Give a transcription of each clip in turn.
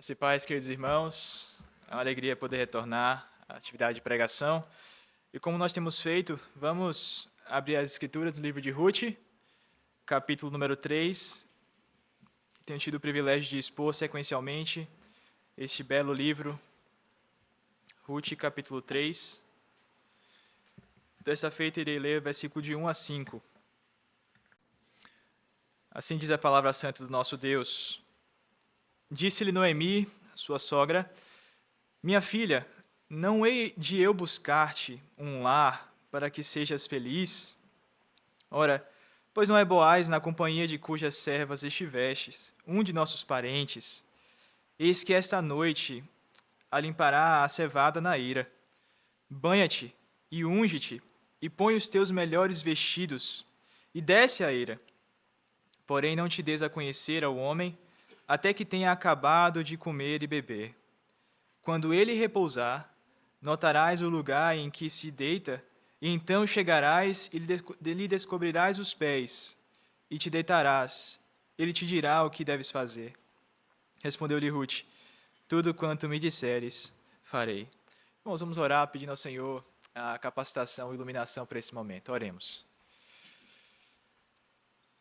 Graças e paz, queridos irmãos, é uma alegria poder retornar à atividade de pregação. E como nós temos feito, vamos abrir as escrituras do livro de Ruth, capítulo número 3. Tenho tido o privilégio de expor sequencialmente este belo livro, Ruth, capítulo 3. Dessa feita irei ler o versículo de 1 a 5. Assim diz a palavra santa do nosso Deus. Disse-lhe Noemi, sua sogra: Minha filha, não hei de eu buscar-te um lar para que sejas feliz? Ora, pois não é Boaz na companhia de cujas servas estivestes, um de nossos parentes? Eis que esta noite alimpará a cevada na eira. Banha-te e unge-te, e põe os teus melhores vestidos, e desce a eira. Porém não te des a conhecer ao homem, até que tenha acabado de comer e beber. Quando ele repousar, notarás o lugar em que se deita, e então chegarás e lhe descobrirás os pés, e te deitarás. Ele te dirá o que deves fazer. Respondeu-lhe Ruth: Tudo quanto me disseres, farei. Irmãos, vamos orar pedindo ao Senhor a capacitação e iluminação para esse momento. Oremos.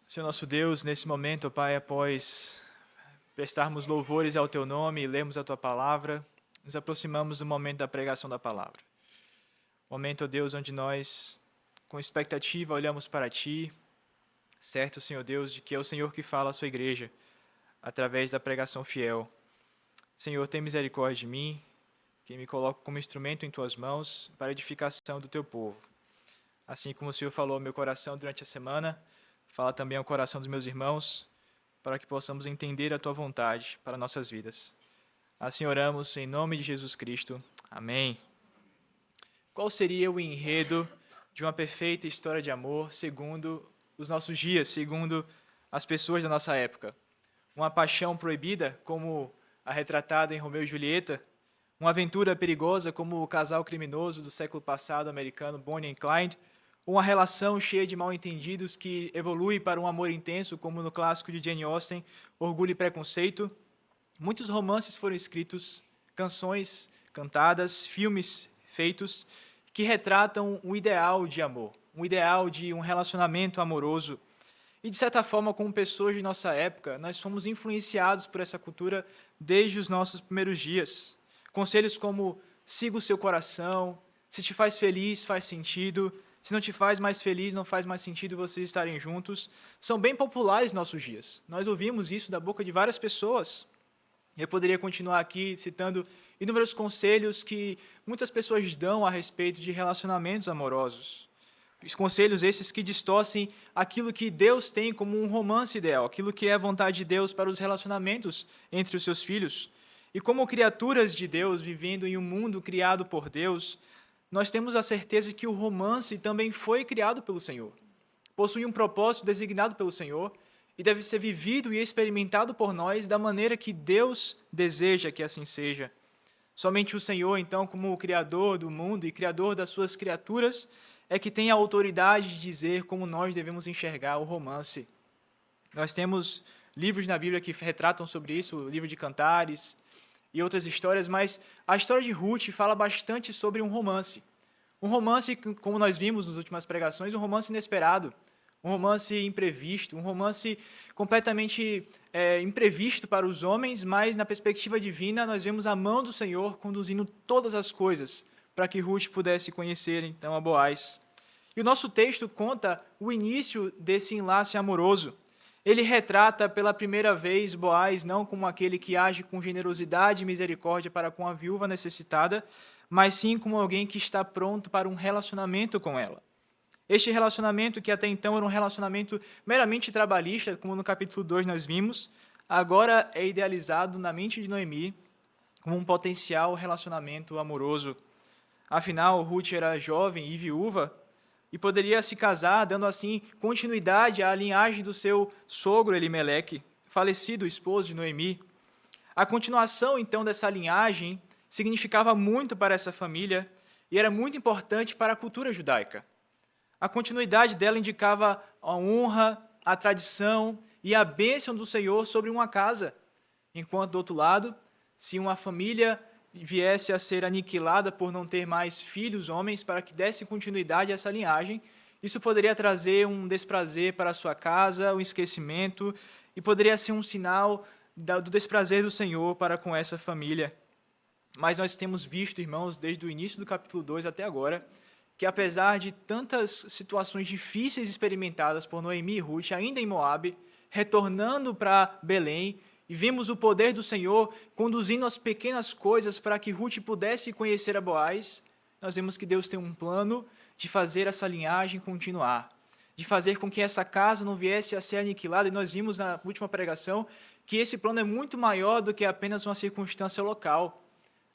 Senhor nosso Deus, nesse momento, ó Pai, após prestarmos louvores ao Teu nome e lermos a Tua palavra, nos aproximamos do momento da pregação da palavra. Momento, ó Deus, onde nós, com expectativa, olhamos para Ti, certo, Senhor Deus, de que é o Senhor que fala à Sua igreja, através da pregação fiel. Senhor, tem misericórdia de mim, que me coloco como instrumento em Tuas mãos para a edificação do Teu povo. Assim como o Senhor falou ao meu coração durante a semana, fala também ao coração dos meus irmãos, para que possamos entender a Tua vontade para nossas vidas. Assim oramos em nome de Jesus Cristo. Amém. Qual seria o enredo de uma perfeita história de amor segundo os nossos dias, segundo as pessoas da nossa época? Uma paixão proibida, como a retratada em Romeu e Julieta? Uma aventura perigosa, como o casal criminoso do século passado americano Bonnie and Clyde? Ou uma relação cheia de mal-entendidos que evolui para um amor intenso, como no clássico de Jane Austen, Orgulho e Preconceito? Muitos romances foram escritos, canções cantadas, filmes feitos que retratam um ideal de amor, um ideal de um relacionamento amoroso. E, de certa forma, como pessoas de nossa época, nós fomos influenciados por essa cultura desde os nossos primeiros dias. Conselhos como: siga o seu coração, se te faz feliz, faz sentido, se não te faz mais feliz, não faz mais sentido vocês estarem juntos, são bem populares nos nossos dias. Nós ouvimos isso da boca de várias pessoas. Eu poderia continuar aqui citando inúmeros conselhos que muitas pessoas dão a respeito de relacionamentos amorosos. Os conselhos esses que distorcem aquilo que Deus tem como um romance ideal, aquilo que é a vontade de Deus para os relacionamentos entre os seus filhos. E como criaturas de Deus, vivendo em um mundo criado por Deus, nós temos a certeza que o romance também foi criado pelo Senhor. Possui um propósito designado pelo Senhor e deve ser vivido e experimentado por nós da maneira que Deus deseja que assim seja. Somente o Senhor, então, como o Criador do mundo e Criador das suas criaturas, é que tem a autoridade de dizer como nós devemos enxergar o romance. Nós temos livros na Bíblia que retratam sobre isso, o livro de Cantares e outras histórias, mas a história de Ruth fala bastante sobre um romance. Um romance, como nós vimos nas últimas pregações, um romance inesperado, um romance imprevisto, um romance completamente imprevisto para os homens, mas na perspectiva divina nós vemos a mão do Senhor conduzindo todas as coisas para que Ruth pudesse conhecer então a Boaz. E o nosso texto conta o início desse enlace amoroso. Ele retrata pela primeira vez Boaz não como aquele que age com generosidade e misericórdia para com a viúva necessitada, mas sim como alguém que está pronto para um relacionamento com ela. Este relacionamento, que até então era um relacionamento meramente trabalhista, como no capítulo 2 nós vimos, agora é idealizado na mente de Noemi como um potencial relacionamento amoroso. Afinal, Ruth era jovem e viúva e poderia se casar, dando assim continuidade à linhagem do seu sogro Elimeleque, falecido esposo de Noemi. A continuação, então, dessa linhagem significava muito para essa família e era muito importante para a cultura judaica. A continuidade dela indicava a honra, a tradição e a bênção do Senhor sobre uma casa, enquanto, do outro lado, se uma família viesse a ser aniquilada por não ter mais filhos homens, para que desse continuidade a essa linhagem, isso poderia trazer um desprazer para a sua casa, um esquecimento, e poderia ser um sinal do desprazer do Senhor para com essa família. Mas nós temos visto, irmãos, desde o início do capítulo 2 até agora, que apesar de tantas situações difíceis experimentadas por Noemi e Ruth, ainda em Moabe, retornando para Belém, e vimos o poder do Senhor conduzindo as pequenas coisas para que Ruth pudesse conhecer a Boaz, nós vemos que Deus tem um plano de fazer essa linhagem continuar, de fazer com que essa casa não viesse a ser aniquilada, e nós vimos na última pregação que esse plano é muito maior do que apenas uma circunstância local.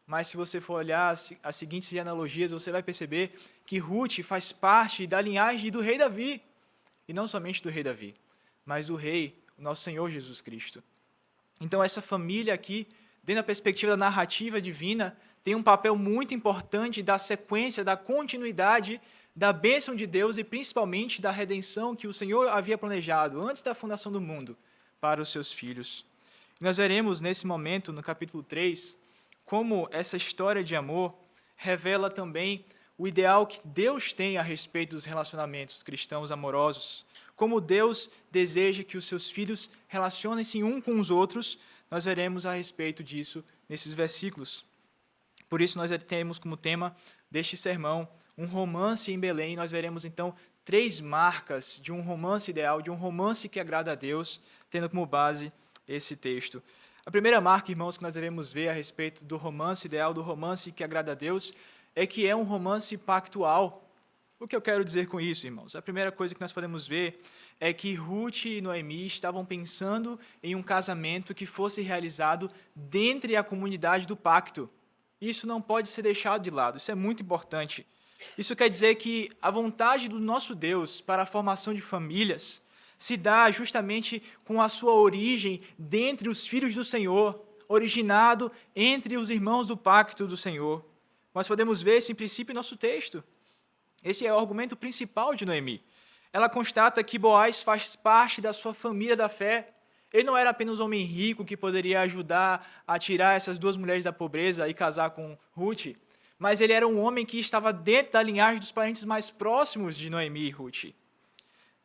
Mas se você for olhar as seguintes analogias, você vai perceber que Ruth faz parte da linhagem do rei Davi, e não somente do rei Davi, mas do rei, o nosso Senhor Jesus Cristo. Então essa família aqui, dentro da perspectiva da narrativa divina, tem um papel muito importante da sequência, da continuidade, da bênção de Deus e principalmente da redenção que o Senhor havia planejado antes da fundação do mundo para os seus filhos. Nós veremos nesse momento, no capítulo 3, como essa história de amor revela também o ideal que Deus tem a respeito dos relacionamentos cristãos amorosos, como Deus deseja que os seus filhos relacionem-se um com os outros. Nós veremos a respeito disso nesses versículos. Por isso, nós temos como tema deste sermão um romance em Belém. Nós veremos, então, 3 marcas de um romance ideal, de um romance que agrada a Deus, tendo como base esse texto. A primeira marca, irmãos, que nós devemos ver a respeito do romance ideal, do romance que agrada a Deus, é que é um romance pactual. O que eu quero dizer com isso, irmãos? A primeira coisa que nós podemos ver é que Ruth e Noemi estavam pensando em um casamento que fosse realizado dentro da comunidade do pacto. Isso não pode ser deixado de lado, isso é muito importante. Isso quer dizer que a vontade do nosso Deus para a formação de famílias se dá justamente com a sua origem dentre os filhos do Senhor, originado entre os irmãos do pacto do Senhor. Nós podemos ver esse princípio em nosso texto. Esse é o argumento principal de Noemi. Ela constata que Boaz faz parte da sua família da fé. Ele não era apenas um homem rico que poderia ajudar a tirar essas 2 mulheres da pobreza e casar com Ruth, mas ele era um homem que estava dentro da linhagem dos parentes mais próximos de Noemi e Ruth.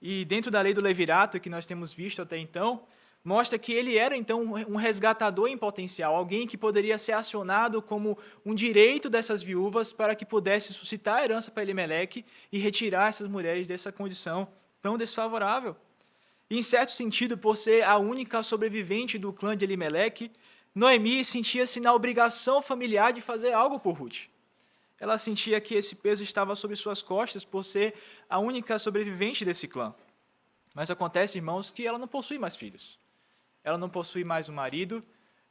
E dentro da lei do levirato, que nós temos visto até então, mostra que ele era, então, um resgatador em potencial, alguém que poderia ser acionado como um direito dessas viúvas para que pudesse suscitar a herança para Elimeleque e retirar essas mulheres dessa condição tão desfavorável. E, em certo sentido, por ser a única sobrevivente do clã de Elimeleque, Noemi sentia-se na obrigação familiar de fazer algo por Ruth. Ela sentia que esse peso estava sobre suas costas por ser a única sobrevivente desse clã. Mas acontece, irmãos, que ela não possui mais filhos. Ela não possui mais um marido,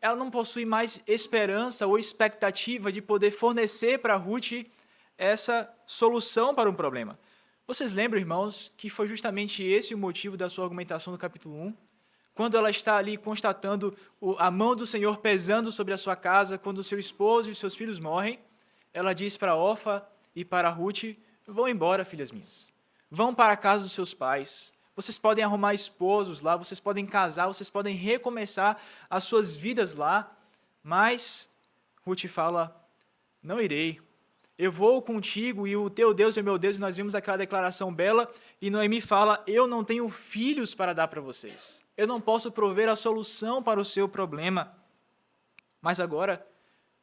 ela não possui mais esperança ou expectativa de poder fornecer para Ruth essa solução para um problema. Vocês lembram, irmãos, que foi justamente esse o motivo da sua argumentação no capítulo 1? Quando ela está ali constatando a mão do Senhor pesando sobre a sua casa, quando o seu esposo e os seus filhos morrem, ela diz para Orfa e para Ruth: vão embora, filhas minhas. Vão para a casa dos seus pais. Vocês podem arrumar esposos lá, vocês podem casar, vocês podem recomeçar as suas vidas lá. Mas Ruth fala: não irei. Eu vou contigo e o teu Deus é meu Deus. E nós vimos aquela declaração bela. E Noemi fala: eu não tenho filhos para dar para vocês. Eu não posso prover a solução para o seu problema. Mas agora,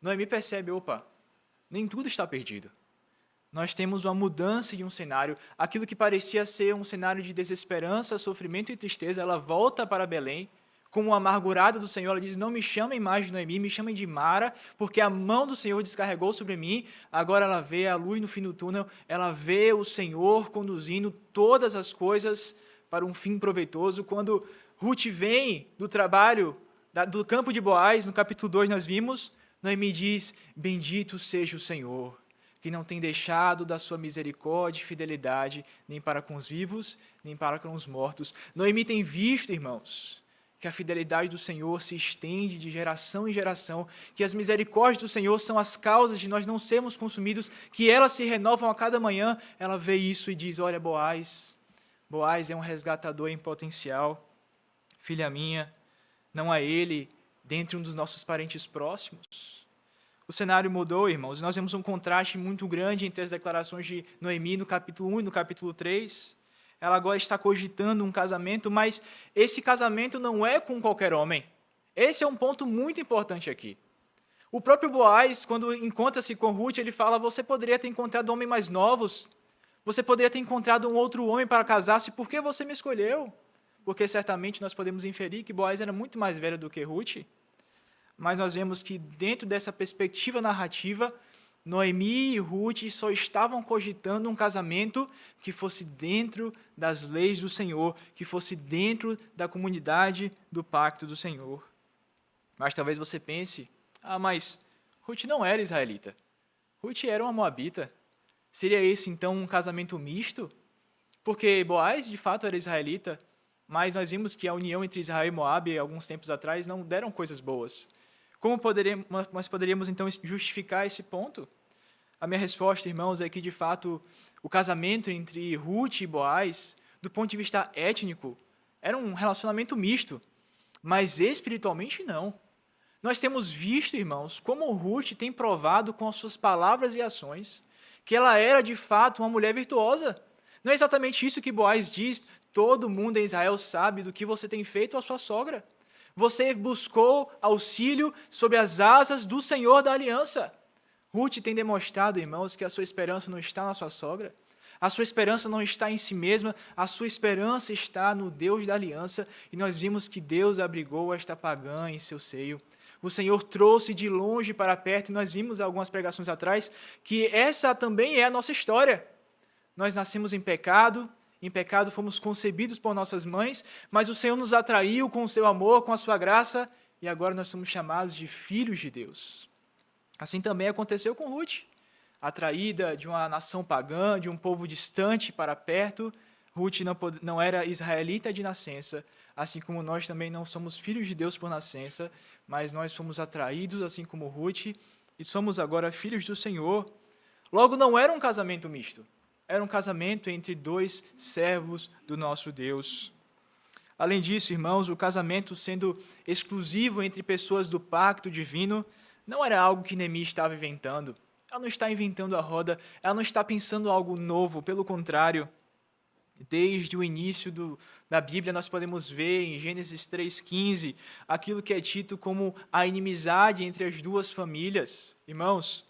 Noemi percebe: opa, nem tudo está perdido. Nós temos uma mudança de um cenário. Aquilo que parecia ser um cenário de desesperança, sofrimento e tristeza, ela volta para Belém, como uma amargurada do Senhor. Ela diz: não me chamem mais de Noemi, me chamem de Mara, porque a mão do Senhor descarregou sobre mim. Agora ela vê a luz no fim do túnel, ela vê o Senhor conduzindo todas as coisas para um fim proveitoso. Quando Ruth vem do trabalho, do campo de Boaz, no capítulo 2 nós vimos, Noemi diz: bendito seja o Senhor, que não tem deixado da sua misericórdia e fidelidade, nem para com os vivos, nem para com os mortos. Noemi tem visto, irmãos, que a fidelidade do Senhor se estende de geração em geração, que as misericórdias do Senhor são as causas de nós não sermos consumidos, que elas se renovam a cada manhã. Ela vê isso e diz: olha, Boaz é um resgatador em potencial. Filha minha, não a ele dentre um dos nossos parentes próximos. O cenário mudou, irmãos. Nós vemos um contraste muito grande entre as declarações de Noemi no capítulo 1 e no capítulo 3. Ela agora está cogitando um casamento, mas esse casamento não é com qualquer homem. Esse é um ponto muito importante aqui. O próprio Boaz, quando encontra-se com Ruth, ele fala: você poderia ter encontrado homens mais novos, você poderia ter encontrado um outro homem para casar-se, por que você me escolheu? Porque certamente nós podemos inferir que Boaz era muito mais velho do que Ruth. Mas nós vemos que dentro dessa perspectiva narrativa, Noemi e Ruth só estavam cogitando um casamento que fosse dentro das leis do Senhor, que fosse dentro da comunidade do pacto do Senhor. Mas talvez você pense: mas Ruth não era israelita. Ruth era uma moabita. Seria esse então um casamento misto? Porque Boaz de fato era israelita, mas nós vimos que a união entre Israel e Moabe, alguns tempos atrás, não deram coisas boas. Como nós poderíamos, então, justificar esse ponto? A minha resposta, irmãos, é que, de fato, o casamento entre Ruth e Boaz, do ponto de vista étnico, era um relacionamento misto, mas espiritualmente não. Nós temos visto, irmãos, como Ruth tem provado com as suas palavras e ações que ela era, de fato, uma mulher virtuosa. Não é exatamente isso que Boaz diz: todo mundo em Israel sabe do que você tem feito à sua sogra. Você buscou auxílio sob as asas do Senhor da aliança. Ruth tem demonstrado, irmãos, que a sua esperança não está na sua sogra, a sua esperança não está em si mesma, a sua esperança está no Deus da aliança, e nós vimos que Deus abrigou esta pagã em seu seio. O Senhor trouxe de longe para perto, e nós vimos algumas pregações atrás que essa também é a nossa história. Nós nascemos em pecado fomos concebidos por nossas mães, mas o Senhor nos atraiu com o seu amor, com a sua graça, e agora nós somos chamados de filhos de Deus. Assim também aconteceu com Ruth. Atraída de uma nação pagã, de um povo distante para perto, Ruth não era israelita de nascença, assim como nós também não somos filhos de Deus por nascença, mas nós fomos atraídos, assim como Ruth, e somos agora filhos do Senhor. Logo, não era um casamento misto, era um casamento entre dois servos do nosso Deus. Além disso, irmãos, o casamento sendo exclusivo entre pessoas do pacto divino, não era algo que Noemi estava inventando. Ela não está inventando a roda, ela não está pensando algo novo, pelo contrário. Desde o início da Bíblia, nós podemos ver em Gênesis 3,15, aquilo que é dito como a inimizade entre as duas famílias. Irmãos,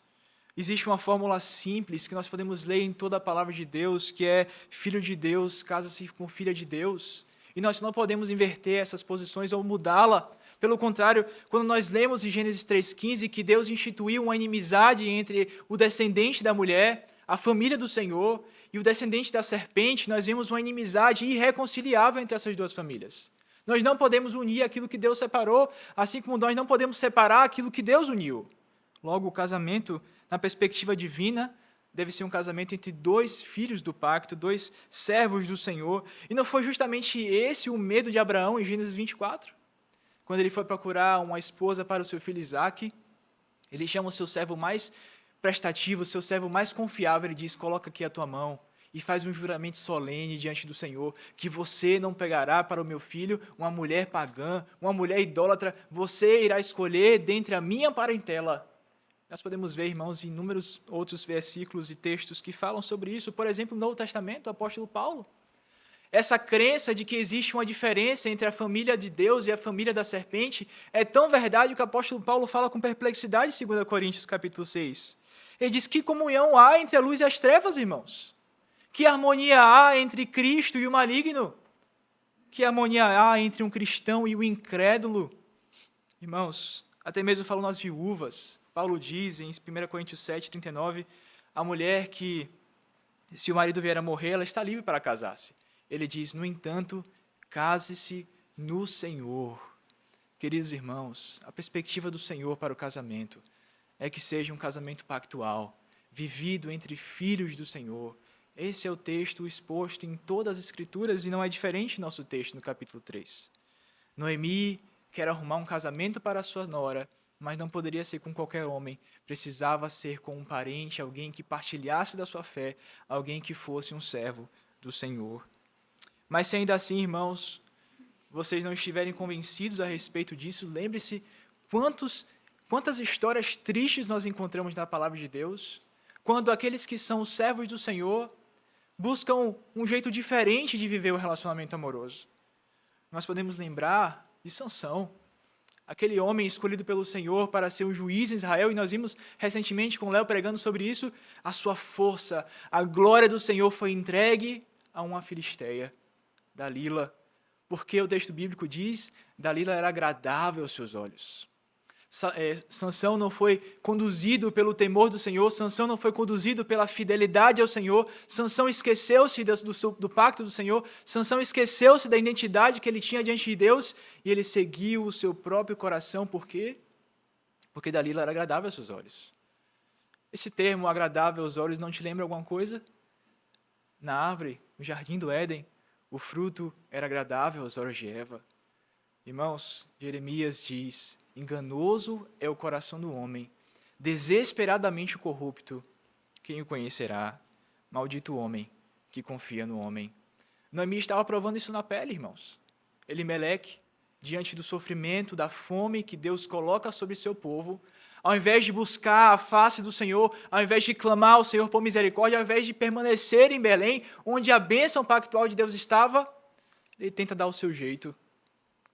existe uma fórmula simples que nós podemos ler em toda a palavra de Deus, que é: filho de Deus casa-se com filha de Deus. E nós não podemos inverter essas posições ou mudá-la. Pelo contrário, quando nós lemos em Gênesis 3,15 que Deus instituiu uma inimizade entre o descendente da mulher, a família do Senhor, e o descendente da serpente, nós vemos uma inimizade irreconciliável entre essas duas famílias. Nós não podemos unir aquilo que Deus separou, assim como nós não podemos separar aquilo que Deus uniu. Logo, o casamento, na perspectiva divina, deve ser um casamento entre dois filhos do pacto, dois servos do Senhor. E não foi justamente esse o medo de Abraão em Gênesis 24? Quando ele foi procurar uma esposa para o seu filho Isaque, ele chama o seu servo mais prestativo, o seu servo mais confiável, ele diz: coloca aqui a tua mão e faz um juramento solene diante do Senhor, que você não pegará para o meu filho uma mulher pagã, uma mulher idólatra, você irá escolher dentre a minha parentela. Nós podemos ver, irmãos, inúmeros outros versículos e textos que falam sobre isso. Por exemplo, no Novo Testamento, o apóstolo Paulo. Essa crença de que existe uma diferença entre a família de Deus e a família da serpente é tão verdade que o apóstolo Paulo fala com perplexidade em 2 Coríntios capítulo 6. Ele diz: que comunhão há entre a luz e as trevas, irmãos? Que harmonia há entre Cristo e o maligno? Que harmonia há entre um cristão e o incrédulo? Irmãos, até mesmo falando às viúvas, Paulo diz em 1 Coríntios 7:39, a mulher que, se o marido vier a morrer, ela está livre para casar-se. Ele diz: no entanto, case-se no Senhor. Queridos irmãos, a perspectiva do Senhor para o casamento é que seja um casamento pactual, vivido entre filhos do Senhor. Esse é o texto exposto em todas as Escrituras e não é diferente do nosso texto no capítulo 3. Noemi quer arrumar um casamento para a sua nora, mas não poderia ser com qualquer homem, precisava ser com um parente, alguém que partilhasse da sua fé, alguém que fosse um servo do Senhor. Mas se ainda assim, irmãos, vocês não estiverem convencidos a respeito disso, lembre-se Quantas histórias tristes nós encontramos na palavra de Deus, quando aqueles que são servos do Senhor buscam um jeito diferente de viver o relacionamento amoroso. Nós podemos lembrar de Sansão, aquele homem escolhido pelo Senhor para ser o juiz em Israel, e nós vimos recentemente com o Léo pregando sobre isso, a sua força, a glória do Senhor foi entregue a uma filisteia, Dalila, porque o texto bíblico diz, Dalila era agradável aos seus olhos. Sansão não foi conduzido pelo temor do Senhor, Sansão não foi conduzido pela fidelidade ao Senhor, Sansão esqueceu-se do pacto do Senhor, Sansão esqueceu-se da identidade que ele tinha diante de Deus e ele seguiu o seu próprio coração, por quê? Porque Dalila era agradável aos seus olhos. Esse termo, agradável aos olhos, não te lembra alguma coisa? Na árvore, no jardim do Éden, o fruto era agradável aos olhos de Eva. Irmãos, Jeremias diz, enganoso é o coração do homem, desesperadamente corrupto, quem o conhecerá? Maldito o homem que confia no homem. Noemi estava provando isso na pele, irmãos. Elimeleque, diante do sofrimento, da fome que Deus coloca sobre seu povo, ao invés de buscar a face do Senhor, ao invés de clamar ao Senhor por misericórdia, ao invés de permanecer em Belém, onde a bênção pactual de Deus estava, ele tenta dar o seu jeito.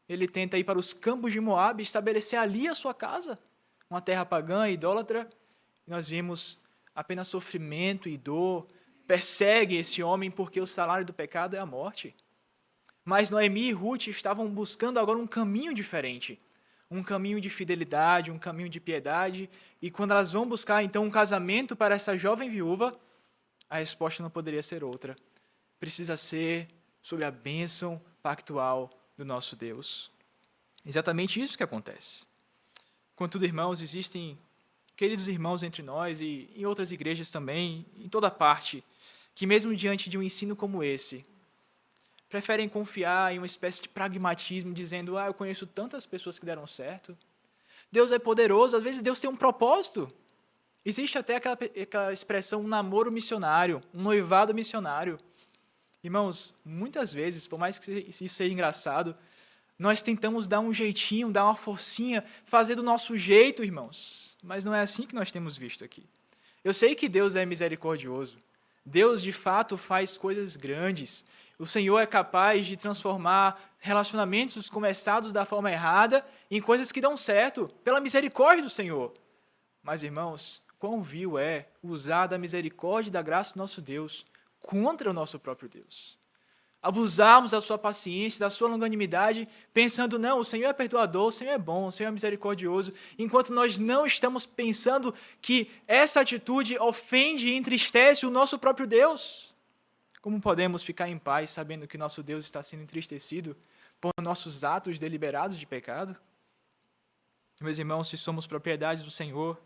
Ele tenta ir para os campos de Moabe e estabelecer ali a sua casa, uma terra pagã e idólatra. E nós vimos apenas sofrimento e dor, persegue esse homem porque o salário do pecado é a morte. Mas Noemi e Ruth estavam buscando agora um caminho diferente, um caminho de fidelidade, um caminho de piedade, e quando elas vão buscar então um casamento para essa jovem viúva, a resposta não poderia ser outra. Precisa ser sobre a bênção pactual do nosso Deus. Exatamente isso que acontece. Contudo, irmãos, existem queridos irmãos entre nós e em outras igrejas também, em toda parte, que mesmo diante de um ensino como esse, preferem confiar em uma espécie de pragmatismo, dizendo, eu conheço tantas pessoas que deram certo. Deus é poderoso, às vezes Deus tem um propósito. Existe até aquela expressão, um namoro missionário, um noivado missionário. Irmãos, muitas vezes, por mais que isso seja engraçado, nós tentamos dar um jeitinho, dar uma forcinha, fazer do nosso jeito, irmãos. Mas não é assim que nós temos visto aqui. Eu sei que Deus é misericordioso. Deus, de fato, faz coisas grandes. O Senhor é capaz de transformar relacionamentos começados da forma errada em coisas que dão certo, pela misericórdia do Senhor. Mas, irmãos, quão vil é usar da misericórdia e da graça do nosso Deus contra o nosso próprio Deus. Abusarmos da sua paciência, da sua longanimidade, pensando, não, o Senhor é perdoador, o Senhor é bom, o Senhor é misericordioso, enquanto nós não estamos pensando que essa atitude ofende e entristece o nosso próprio Deus. Como podemos ficar em paz sabendo que nosso Deus está sendo entristecido por nossos atos deliberados de pecado? Meus irmãos, se somos propriedades do Senhor,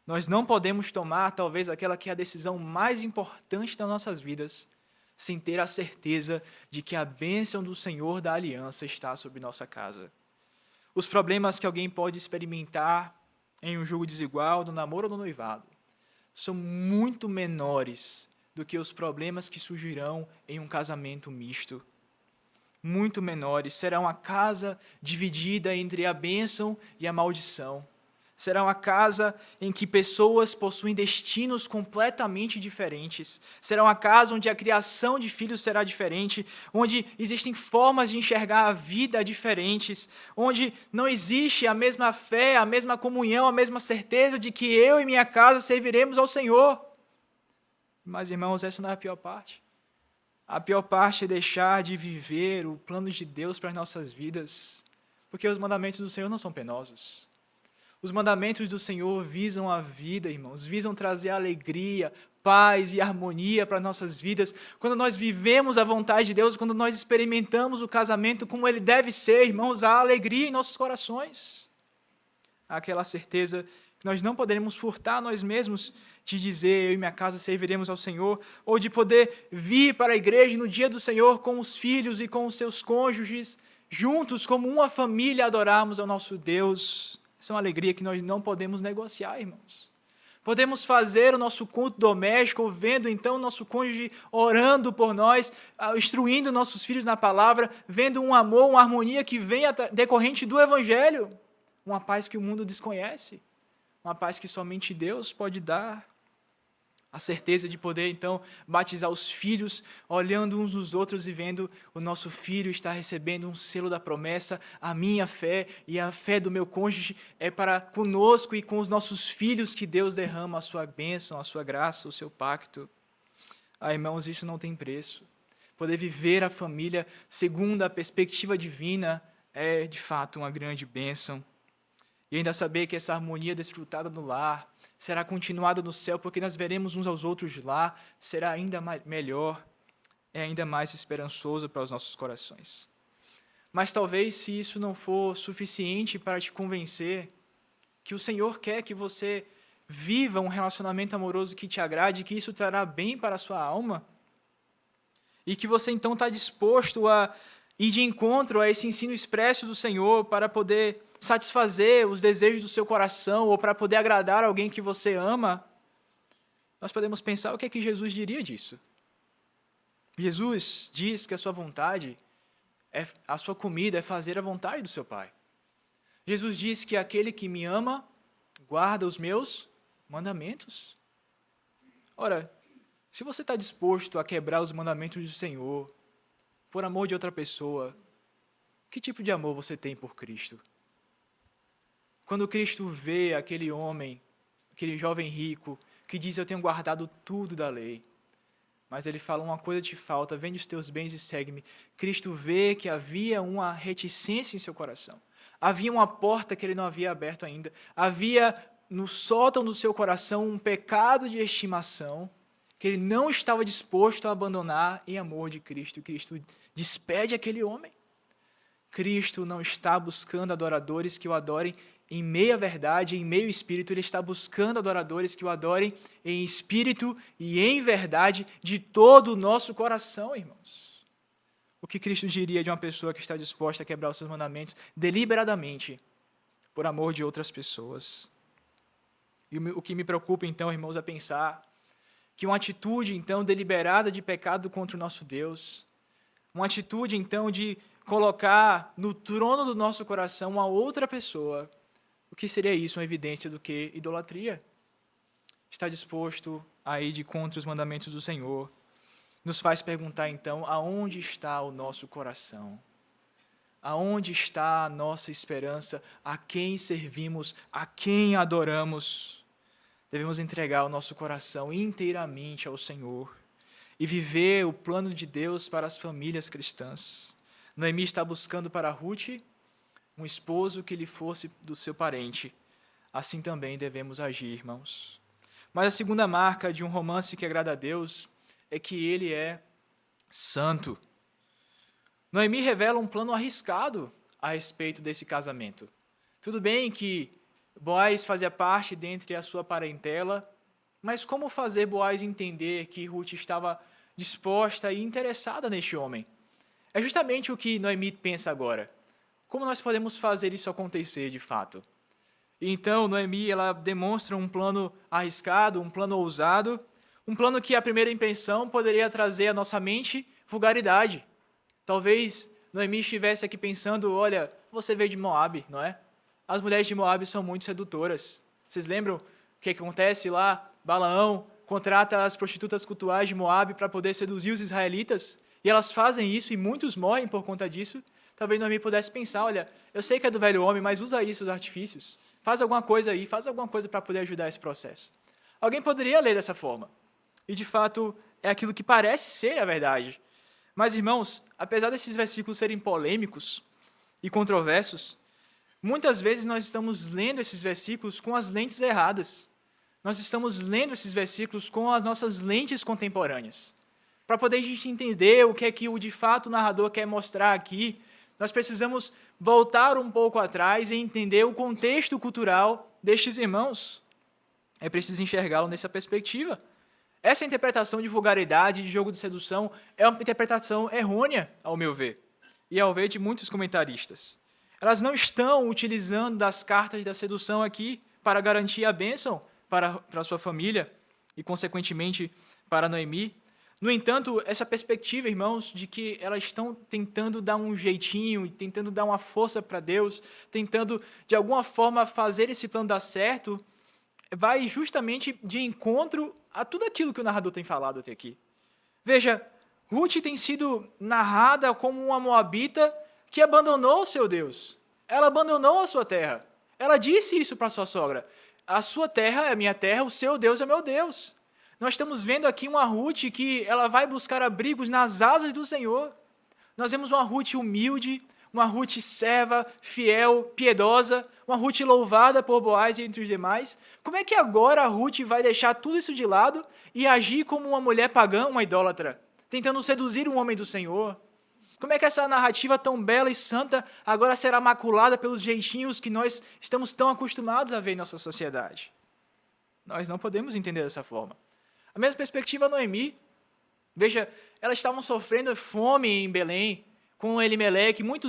nós não podemos tomar, talvez, aquela que é a decisão mais importante das nossas vidas, sem ter a certeza de que a bênção do Senhor da aliança está sobre nossa casa. Os problemas que alguém pode experimentar em um julgo desigual, no namoro ou no noivado, são muito menores do que os problemas que surgirão em um casamento misto. Muito menores. Será uma casa dividida entre a bênção e a maldição. Será uma casa em que pessoas possuem destinos completamente diferentes. Será uma casa onde a criação de filhos será diferente, onde existem formas de enxergar a vida diferentes, onde não existe a mesma fé, a mesma comunhão, a mesma certeza de que eu e minha casa serviremos ao Senhor. Mas, irmãos, essa não é a pior parte. A pior parte é deixar de viver o plano de Deus para as nossas vidas, porque os mandamentos do Senhor não são penosos. Os mandamentos do Senhor visam a vida, irmãos, visam trazer alegria, paz e harmonia para as nossas vidas. Quando nós vivemos a vontade de Deus, quando nós experimentamos o casamento como ele deve ser, irmãos, há alegria em nossos corações. Há aquela certeza que nós não poderemos furtar nós mesmos de dizer, eu e minha casa serviremos ao Senhor, ou de poder vir para a igreja no dia do Senhor com os filhos e com os seus cônjuges, juntos como uma família adorarmos ao nosso Deus. Essa é uma alegria que nós não podemos negociar, irmãos. Podemos fazer o nosso culto doméstico, vendo então o nosso cônjuge orando por nós, instruindo nossos filhos na palavra, vendo um amor, uma harmonia que vem decorrente do Evangelho. uma paz que o mundo desconhece, uma paz que somente Deus pode dar. A certeza de poder, então, batizar os filhos, olhando uns nos outros e vendo o nosso filho está recebendo um selo da promessa, a minha fé e a fé do meu cônjuge é para conosco e com os nossos filhos que Deus derrama a sua bênção, a sua graça, o seu pacto. Irmãos, isso não tem preço. Poder viver a família segundo a perspectiva divina é, de fato, uma grande bênção. E ainda saber que essa harmonia desfrutada no lar será continuada no céu, porque nós veremos uns aos outros lá, será ainda melhor, é ainda mais esperançoso para os nossos corações. Mas talvez, se isso não for suficiente para te convencer que o Senhor quer que você viva um relacionamento amoroso que te agrade, que isso trará bem para a sua alma, e que você então está disposto a ir de encontro a esse ensino expresso do Senhor para poder satisfazer os desejos do seu coração ou para poder agradar alguém que você ama, nós podemos pensar o que é que Jesus diria disso. Jesus diz que a sua vontade, a sua comida é fazer a vontade do seu Pai. Jesus diz que aquele que me ama guarda os meus mandamentos. Ora, se você está disposto a quebrar os mandamentos do Senhor por amor de outra pessoa, que tipo de amor você tem por Cristo? Quando Cristo vê aquele homem, aquele jovem rico, que diz, eu tenho guardado tudo da lei, mas ele fala, uma coisa te falta, vende os teus bens e segue-me. Cristo vê que havia uma reticência em seu coração. Havia uma porta que ele não havia aberto ainda. Havia no sótão do seu coração um pecado de estimação que ele não estava disposto a abandonar em amor de Cristo. Cristo despede aquele homem. Cristo não está buscando adoradores que o adorem em meia verdade, em meio espírito. Ele está buscando adoradores que o adorem em espírito e em verdade de todo o nosso coração, irmãos. O que Cristo diria de uma pessoa que está disposta a quebrar os seus mandamentos deliberadamente por amor de outras pessoas? E o que me preocupa, então, irmãos, é pensar que uma atitude, então, deliberada de pecado contra o nosso Deus, uma atitude, então, de colocar no trono do nosso coração uma outra pessoa, o que seria isso, uma evidência do que idolatria? Está disposto a ir de contra os mandamentos do Senhor. Nos faz perguntar, então, aonde está o nosso coração? Aonde está a nossa esperança? A quem servimos? A quem adoramos? Devemos entregar o nosso coração inteiramente ao Senhor e viver o plano de Deus para as famílias cristãs. Noemi está buscando para Ruth um esposo que lhe fosse do seu parente. Assim também devemos agir, irmãos. Mas a segunda marca de um romance que agrada a Deus é que ele é santo. Noemi revela um plano arriscado a respeito desse casamento. Tudo bem que Boaz fazia parte dentre a sua parentela, mas como fazer Boaz entender que Ruth estava disposta e interessada neste homem? É justamente o que Noemi pensa agora. Como nós podemos fazer isso acontecer de fato? Então, Noemi ela demonstra um plano arriscado, um plano ousado, um plano que, à primeira impressão, poderia trazer à nossa mente vulgaridade. Talvez Noemi estivesse aqui pensando, olha, você veio de Moabe, não é? As mulheres de Moabe são muito sedutoras. Vocês lembram o que acontece lá? Balaão contrata as prostitutas cultuais de Moabe para poder seduzir os israelitas, e elas fazem isso e muitos morrem por conta disso. Talvez Noemi pudesse pensar, olha, eu sei que é do velho homem, mas usa isso, os artifícios. Faz alguma coisa aí, faz alguma coisa para poder ajudar esse processo. Alguém poderia ler dessa forma. E, de fato, é aquilo que parece ser a verdade. Mas, irmãos, apesar desses versículos serem polêmicos e controversos, muitas vezes nós estamos lendo esses versículos com as lentes erradas. Nós estamos lendo esses versículos com as nossas lentes contemporâneas. Para poder a gente entender o que é que de fato o narrador quer mostrar aqui, nós precisamos voltar um pouco atrás e entender o contexto cultural destes irmãos. É preciso enxergá-lo nessa perspectiva. Essa interpretação de vulgaridade, de jogo de sedução, é uma interpretação errônea, ao meu ver, e ao ver de muitos comentaristas. Elas não estão utilizando das cartas da sedução aqui para garantir a bênção para a sua família e, consequentemente, para Noemi. No entanto, essa perspectiva, irmãos, de que elas estão tentando dar um jeitinho, tentando dar uma força para Deus, tentando, de alguma forma, fazer esse plano dar certo, vai justamente de encontro a tudo aquilo que o narrador tem falado até aqui. Veja, Ruth tem sido narrada como uma moabita que abandonou o seu Deus. Ela abandonou a sua terra. Ela disse isso para sua sogra: a sua terra é a minha terra, o seu Deus é o meu Deus. Nós estamos vendo aqui uma Ruth que ela vai buscar abrigos nas asas do Senhor. Nós vemos uma Ruth humilde, uma Ruth serva, fiel, piedosa, uma Ruth louvada por Boaz e entre os demais. Como é que agora a Ruth vai deixar tudo isso de lado e agir como uma mulher pagã, uma idólatra, tentando seduzir um homem do Senhor? Como é que essa narrativa tão bela e santa agora será maculada pelos jeitinhos que nós estamos tão acostumados a ver em nossa sociedade? Nós não podemos entender dessa forma. A mesma perspectiva Noemi. Veja, elas estavam sofrendo fome em Belém, com Elimeleque, muito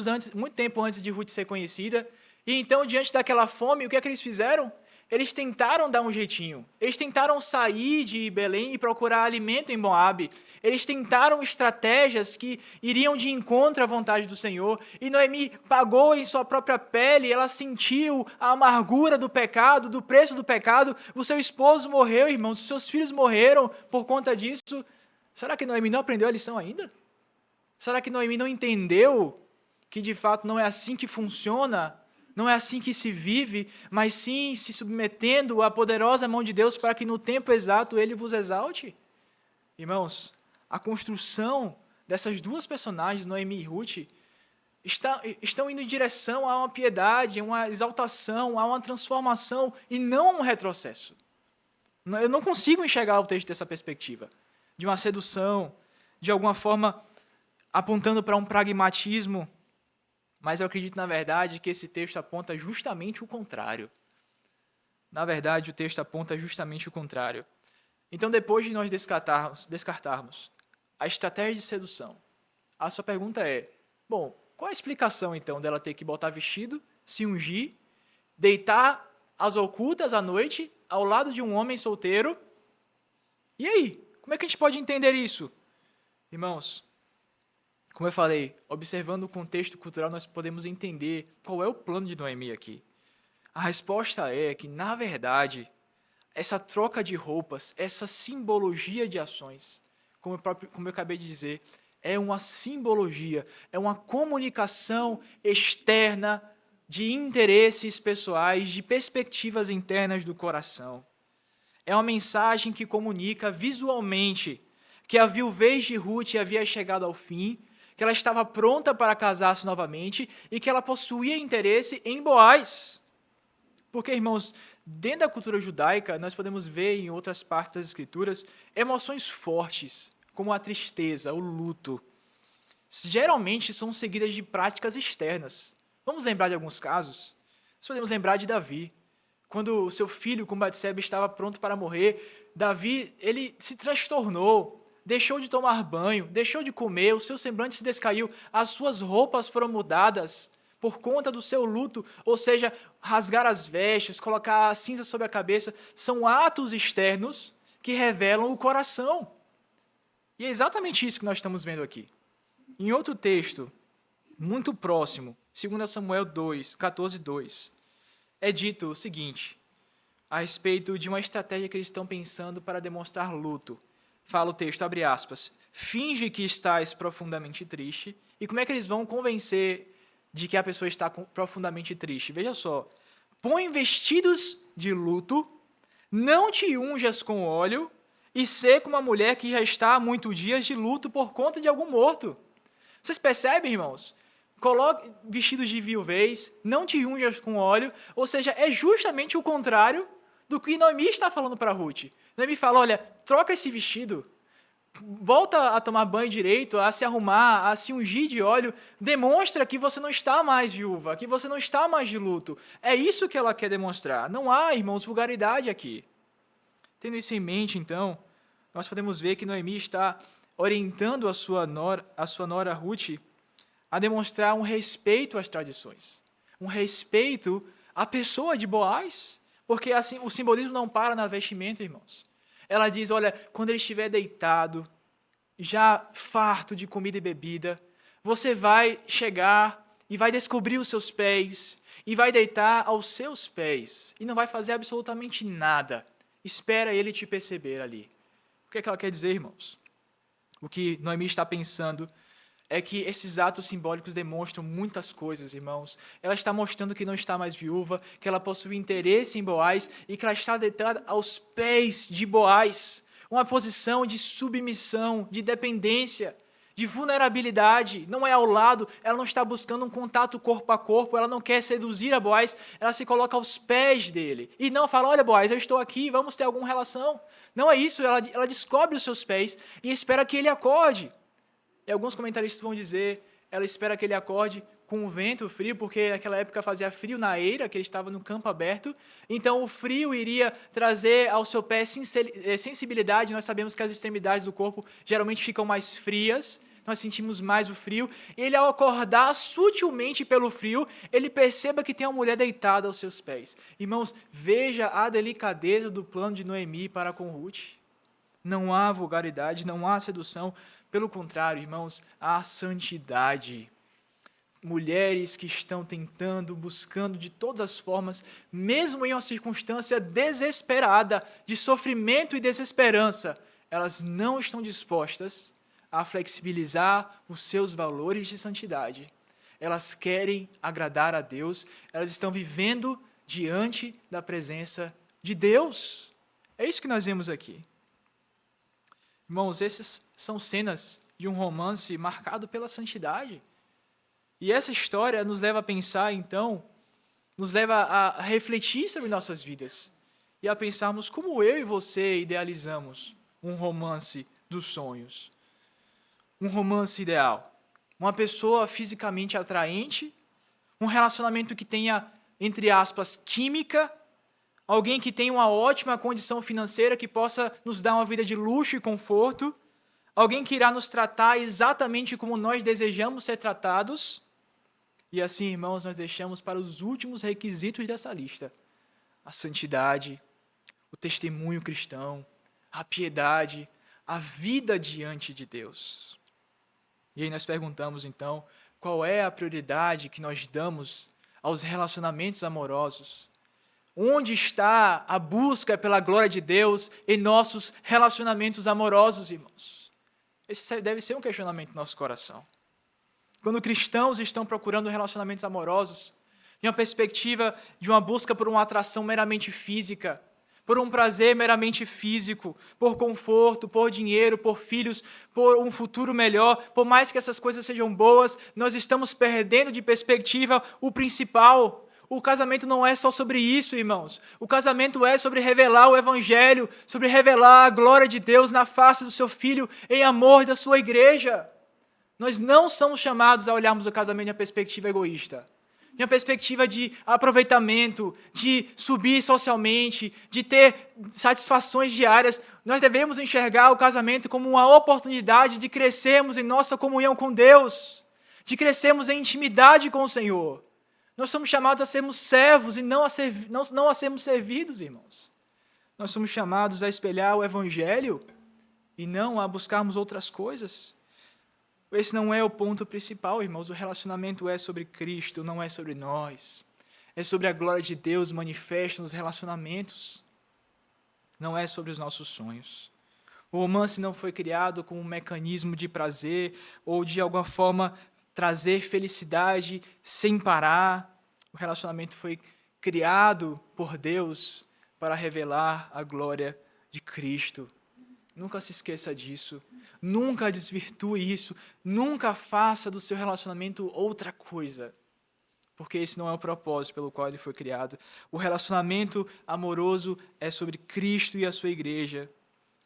tempo antes de Ruth ser conhecida. E então, diante daquela fome, o que é que eles fizeram? Eles tentaram dar um jeitinho. Eles tentaram sair de Belém e procurar alimento em Moabe. Eles tentaram estratégias que iriam de encontro à vontade do Senhor. E Noemi pagou em sua própria pele, ela sentiu a amargura do pecado, do preço do pecado. O seu esposo morreu, irmãos, os seus filhos morreram por conta disso. Será que Noemi não aprendeu a lição ainda? Será que Noemi não entendeu que de fato não é assim que funciona? Não é assim que se vive, mas sim se submetendo à poderosa mão de Deus para que no tempo exato Ele vos exalte? Irmãos, a construção dessas duas personagens, Noemi e Ruth, estão indo em direção a uma piedade, a uma exaltação, a uma transformação e não a um retrocesso. Eu não consigo enxergar o texto dessa perspectiva, de uma sedução, de alguma forma apontando para um pragmatismo. Mas eu acredito, na verdade, que esse texto aponta justamente o contrário. Na verdade, o texto aponta justamente o contrário. Então, depois de nós descartarmos a estratégia de sedução, a sua pergunta é, bom, qual a explicação, então, dela ter que botar vestido, se ungir, deitar às ocultas à noite, ao lado de um homem solteiro? E aí? Como é que a gente pode entender isso? Irmãos, como eu falei, observando o contexto cultural, nós podemos entender qual é o plano de Noemi aqui. A resposta é que, na verdade, essa troca de roupas, essa simbologia de ações, como eu acabei de dizer, é uma simbologia, é uma comunicação externa de interesses pessoais, de perspectivas internas do coração. É uma mensagem que comunica visualmente que a viuvez de Ruth havia chegado ao fim, que ela estava pronta para casar-se novamente e que ela possuía interesse em Boaz. Porque, irmãos, dentro da cultura judaica, nós podemos ver em outras partes das Escrituras emoções fortes, como a tristeza, o luto. Geralmente são seguidas de práticas externas. Vamos lembrar de alguns casos? Nós podemos lembrar de Davi. Quando o seu filho, com Batseba, estava pronto para morrer, Davi ele se transtornou, deixou de tomar banho, deixou de comer, o seu semblante se descaiu, as suas roupas foram mudadas por conta do seu luto, ou seja, rasgar as vestes, colocar a cinza sobre a cabeça, são atos externos que revelam o coração. E é exatamente isso que nós estamos vendo aqui. Em outro texto, muito próximo, 2 Samuel 2, 14, 2, é dito o seguinte, a respeito de uma estratégia que eles estão pensando para demonstrar luto. Fala o texto, abre aspas, finge que estás profundamente triste. E como é que eles vão convencer de que a pessoa está profundamente triste? Veja só, põe vestidos de luto, não te unjas com óleo e sê como uma mulher que já está há muitos dias de luto por conta de algum morto. Vocês percebem, irmãos? Coloque vestidos de viuvez, não te unjas com óleo, ou seja, é justamente o contrário do que Noemi está falando para Ruth. Noemi fala, olha, troca esse vestido, volta a tomar banho direito, a se arrumar, a se ungir de óleo, demonstra que você não está mais viúva, que você não está mais de luto. É isso que ela quer demonstrar. Não há, irmãos, vulgaridade aqui. Tendo isso em mente, então, nós podemos ver que Noemi está orientando a sua nora Ruth a demonstrar um respeito às tradições, um respeito à pessoa de Boaz, porque assim, o simbolismo não para na vestimenta, irmãos. Ela diz, olha, quando ele estiver deitado, já farto de comida e bebida, você vai chegar e vai descobrir os seus pés e vai deitar aos seus pés e não vai fazer absolutamente nada. Espera ele te perceber ali. O que é que ela quer dizer, irmãos? O que Noemi está pensando é que esses atos simbólicos demonstram muitas coisas, irmãos. Ela está mostrando que não está mais viúva, que ela possui interesse em Boaz e que ela está deitada aos pés de Boaz. Uma posição de submissão, de dependência, de vulnerabilidade. Não é ao lado, ela não está buscando um contato corpo a corpo, ela não quer seduzir a Boaz, ela se coloca aos pés dele. E não fala, olha Boaz, eu estou aqui, vamos ter alguma relação. Não é isso, ela descobre os seus pés e espera que ele acorde. E alguns comentaristas vão dizer, ela espera que ele acorde com o vento frio, porque naquela época fazia frio na eira, que ele estava no campo aberto. Então o frio iria trazer ao seu pé sensibilidade. Nós sabemos que as extremidades do corpo geralmente ficam mais frias, nós sentimos mais o frio. Ele, ao acordar sutilmente pelo frio, ele perceba que tem uma mulher deitada aos seus pés. Irmãos, veja a delicadeza do plano de Noemi para com Ruth. Não há vulgaridade, não há sedução. Pelo contrário, irmãos, há santidade. Mulheres que estão tentando, buscando de todas as formas, mesmo em uma circunstância desesperada, de sofrimento e desesperança, elas não estão dispostas a flexibilizar os seus valores de santidade. Elas querem agradar a Deus, elas estão vivendo diante da presença de Deus. É isso que nós vemos aqui. Irmãos, essas são cenas de um romance marcado pela santidade. E essa história nos leva a pensar, então, nos leva a refletir sobre nossas vidas e a pensarmos como eu e você idealizamos um romance dos sonhos. Um romance ideal. Uma pessoa fisicamente atraente, um relacionamento que tenha, entre aspas, química, alguém que tenha uma ótima condição financeira, que possa nos dar uma vida de luxo e conforto, alguém que irá nos tratar exatamente como nós desejamos ser tratados. E assim, irmãos, nós deixamos para os últimos requisitos dessa lista: a santidade, o testemunho cristão, a piedade, a vida diante de Deus. E aí nós perguntamos, então, qual é a prioridade que nós damos aos relacionamentos amorosos? Onde está a busca pela glória de Deus em nossos relacionamentos amorosos, irmãos? Esse deve ser um questionamento do nosso coração. Quando cristãos estão procurando relacionamentos amorosos, em uma perspectiva de uma busca por uma atração meramente física, por um prazer meramente físico, por conforto, por dinheiro, por filhos, por um futuro melhor, por mais que essas coisas sejam boas, nós estamos perdendo de perspectiva o principal. O casamento não é só sobre isso, irmãos. O casamento é sobre revelar o Evangelho, sobre revelar a glória de Deus na face do seu Filho, em amor da sua igreja. Nós não somos chamados a olharmos o casamento de uma perspectiva egoísta, de uma perspectiva de aproveitamento, de subir socialmente, de ter satisfações diárias. Nós devemos enxergar o casamento como uma oportunidade de crescermos em nossa comunhão com Deus, de crescermos em intimidade com o Senhor. Nós somos chamados a sermos servos e não a sermos servidos, irmãos. Nós somos chamados a espelhar o Evangelho e não a buscarmos outras coisas. Esse não é o ponto principal, irmãos. O relacionamento é sobre Cristo, não é sobre nós. É sobre a glória de Deus manifesta nos relacionamentos. Não é sobre os nossos sonhos. O romance não foi criado como um mecanismo de prazer ou de alguma forma trazer felicidade sem parar. O relacionamento foi criado por Deus para revelar a glória de Cristo. Nunca se esqueça disso. Nunca desvirtue isso. Nunca faça do seu relacionamento outra coisa. Porque esse não é o propósito pelo qual ele foi criado. O relacionamento amoroso é sobre Cristo e a sua igreja.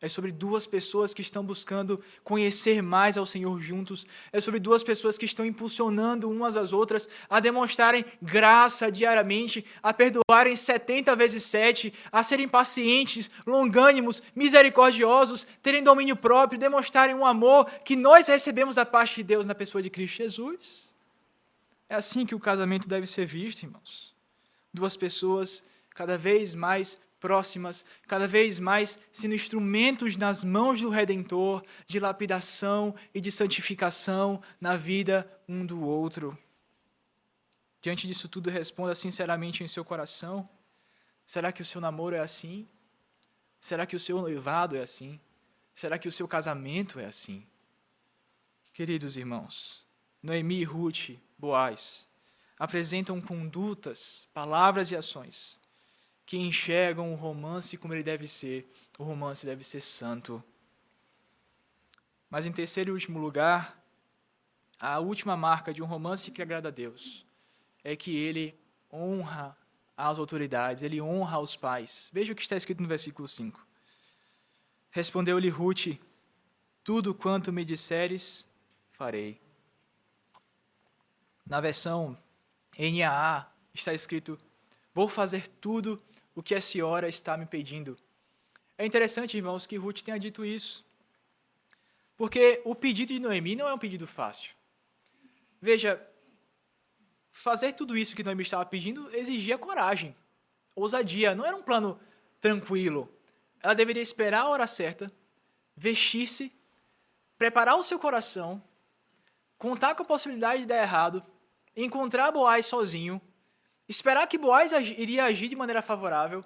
É sobre duas pessoas que estão buscando conhecer mais ao Senhor juntos. É sobre duas pessoas que estão impulsionando umas às outras a demonstrarem graça diariamente, a perdoarem 70 vezes 7, a serem pacientes, longânimos, misericordiosos, terem domínio próprio, demonstrarem um amor que nós recebemos da parte de Deus na pessoa de Cristo Jesus. É assim que o casamento deve ser visto, irmãos. Duas pessoas cada vez mais próximas, cada vez mais sendo instrumentos nas mãos do Redentor, de lapidação e de santificação na vida um do outro. Diante disso tudo, responda sinceramente em seu coração: será que o seu namoro é assim? Será que o seu noivado é assim? Será que o seu casamento é assim? Queridos irmãos, Noemi, Ruth, Boaz apresentam condutas, palavras e ações que enxergam o romance como ele deve ser. O romance deve ser santo. Mas em terceiro e último lugar, a última marca de um romance que agrada a Deus é que ele honra as autoridades, ele honra os pais. Veja o que está escrito no versículo 5. Respondeu-lhe Ruth: tudo quanto me disseres, farei. Na versão NAA está escrito: vou fazer tudo o que a senhora está me pedindo. É interessante, irmãos, que Ruth tenha dito isso, porque o pedido de Noemi não é um pedido fácil. Veja, fazer tudo isso que Noemi estava pedindo exigia coragem, ousadia, não era um plano tranquilo. Ela deveria esperar a hora certa, vestir-se, preparar o seu coração, contar com a possibilidade de dar errado, encontrar Boaz sozinho, esperar que Boaz iria agir de maneira favorável,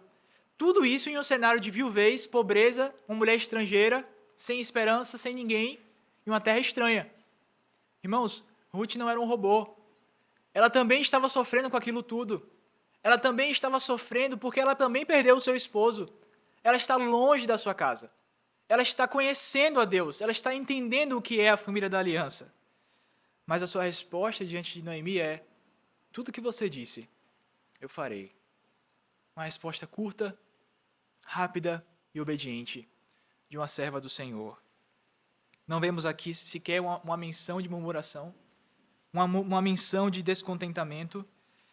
tudo isso em um cenário de viuvez, pobreza, uma mulher estrangeira, sem esperança, sem ninguém, em uma terra estranha. Irmãos, Ruth não era um robô. Ela também estava sofrendo com aquilo tudo. Ela também estava sofrendo porque ela também perdeu o seu esposo. Ela está longe da sua casa. Ela está conhecendo a Deus. Ela está entendendo o que é a família da aliança. Mas a sua resposta diante de Noemi é: tudo o que você disse, eu farei. Uma resposta curta, rápida e obediente de uma serva do Senhor. Não vemos aqui sequer uma menção de murmuração, uma menção de descontentamento.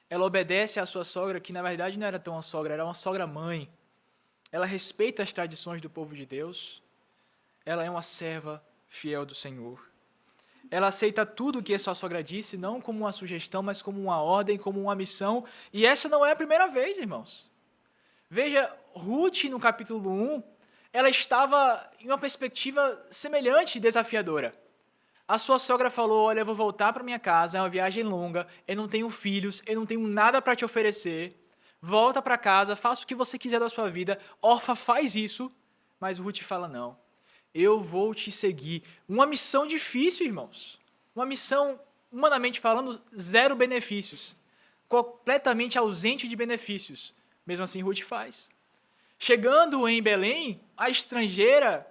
Ela obedece à sua sogra, que na verdade não era tão uma sogra, era uma sogra-mãe. Ela respeita as tradições do povo de Deus. Ela é uma serva fiel do Senhor. Ela aceita tudo o que a sua sogra disse, não como uma sugestão, mas como uma ordem, como uma missão. E essa não é a primeira vez, irmãos. Veja, Ruth, no capítulo 1, ela estava em uma perspectiva semelhante e desafiadora. A sua sogra falou: olha, eu vou voltar para minha casa, é uma viagem longa, eu não tenho filhos, eu não tenho nada para te oferecer. Volta para casa, faça o que você quiser da sua vida. Orfa faz isso. Mas Ruth fala: não, eu vou te seguir. Uma missão difícil, irmãos. Uma missão, humanamente falando, zero benefícios. Completamente ausente de benefícios. Mesmo assim, Ruth faz. Chegando em Belém, a estrangeira,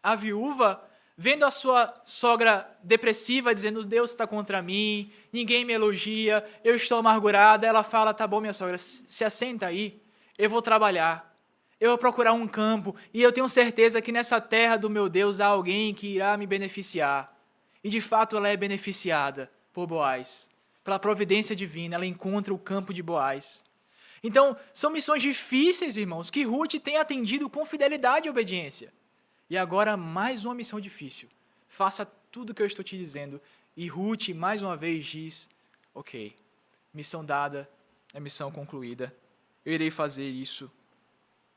a viúva, vendo a sua sogra depressiva, dizendo: Deus está contra mim, ninguém me elogia, eu estou amargurada, ela fala: tá bom, minha sogra, se assenta aí, eu vou trabalhar, eu vou procurar um campo, e eu tenho certeza que nessa terra do meu Deus há alguém que irá me beneficiar. E de fato ela é beneficiada por Boaz. Pela providência divina, ela encontra o campo de Boaz. Então, são missões difíceis, irmãos, que Ruth tem atendido com fidelidade e obediência. E agora, mais uma missão difícil. Faça tudo o que eu estou te dizendo. E Ruth, mais uma vez, diz: ok, missão dada, é missão concluída. Eu irei fazer isso.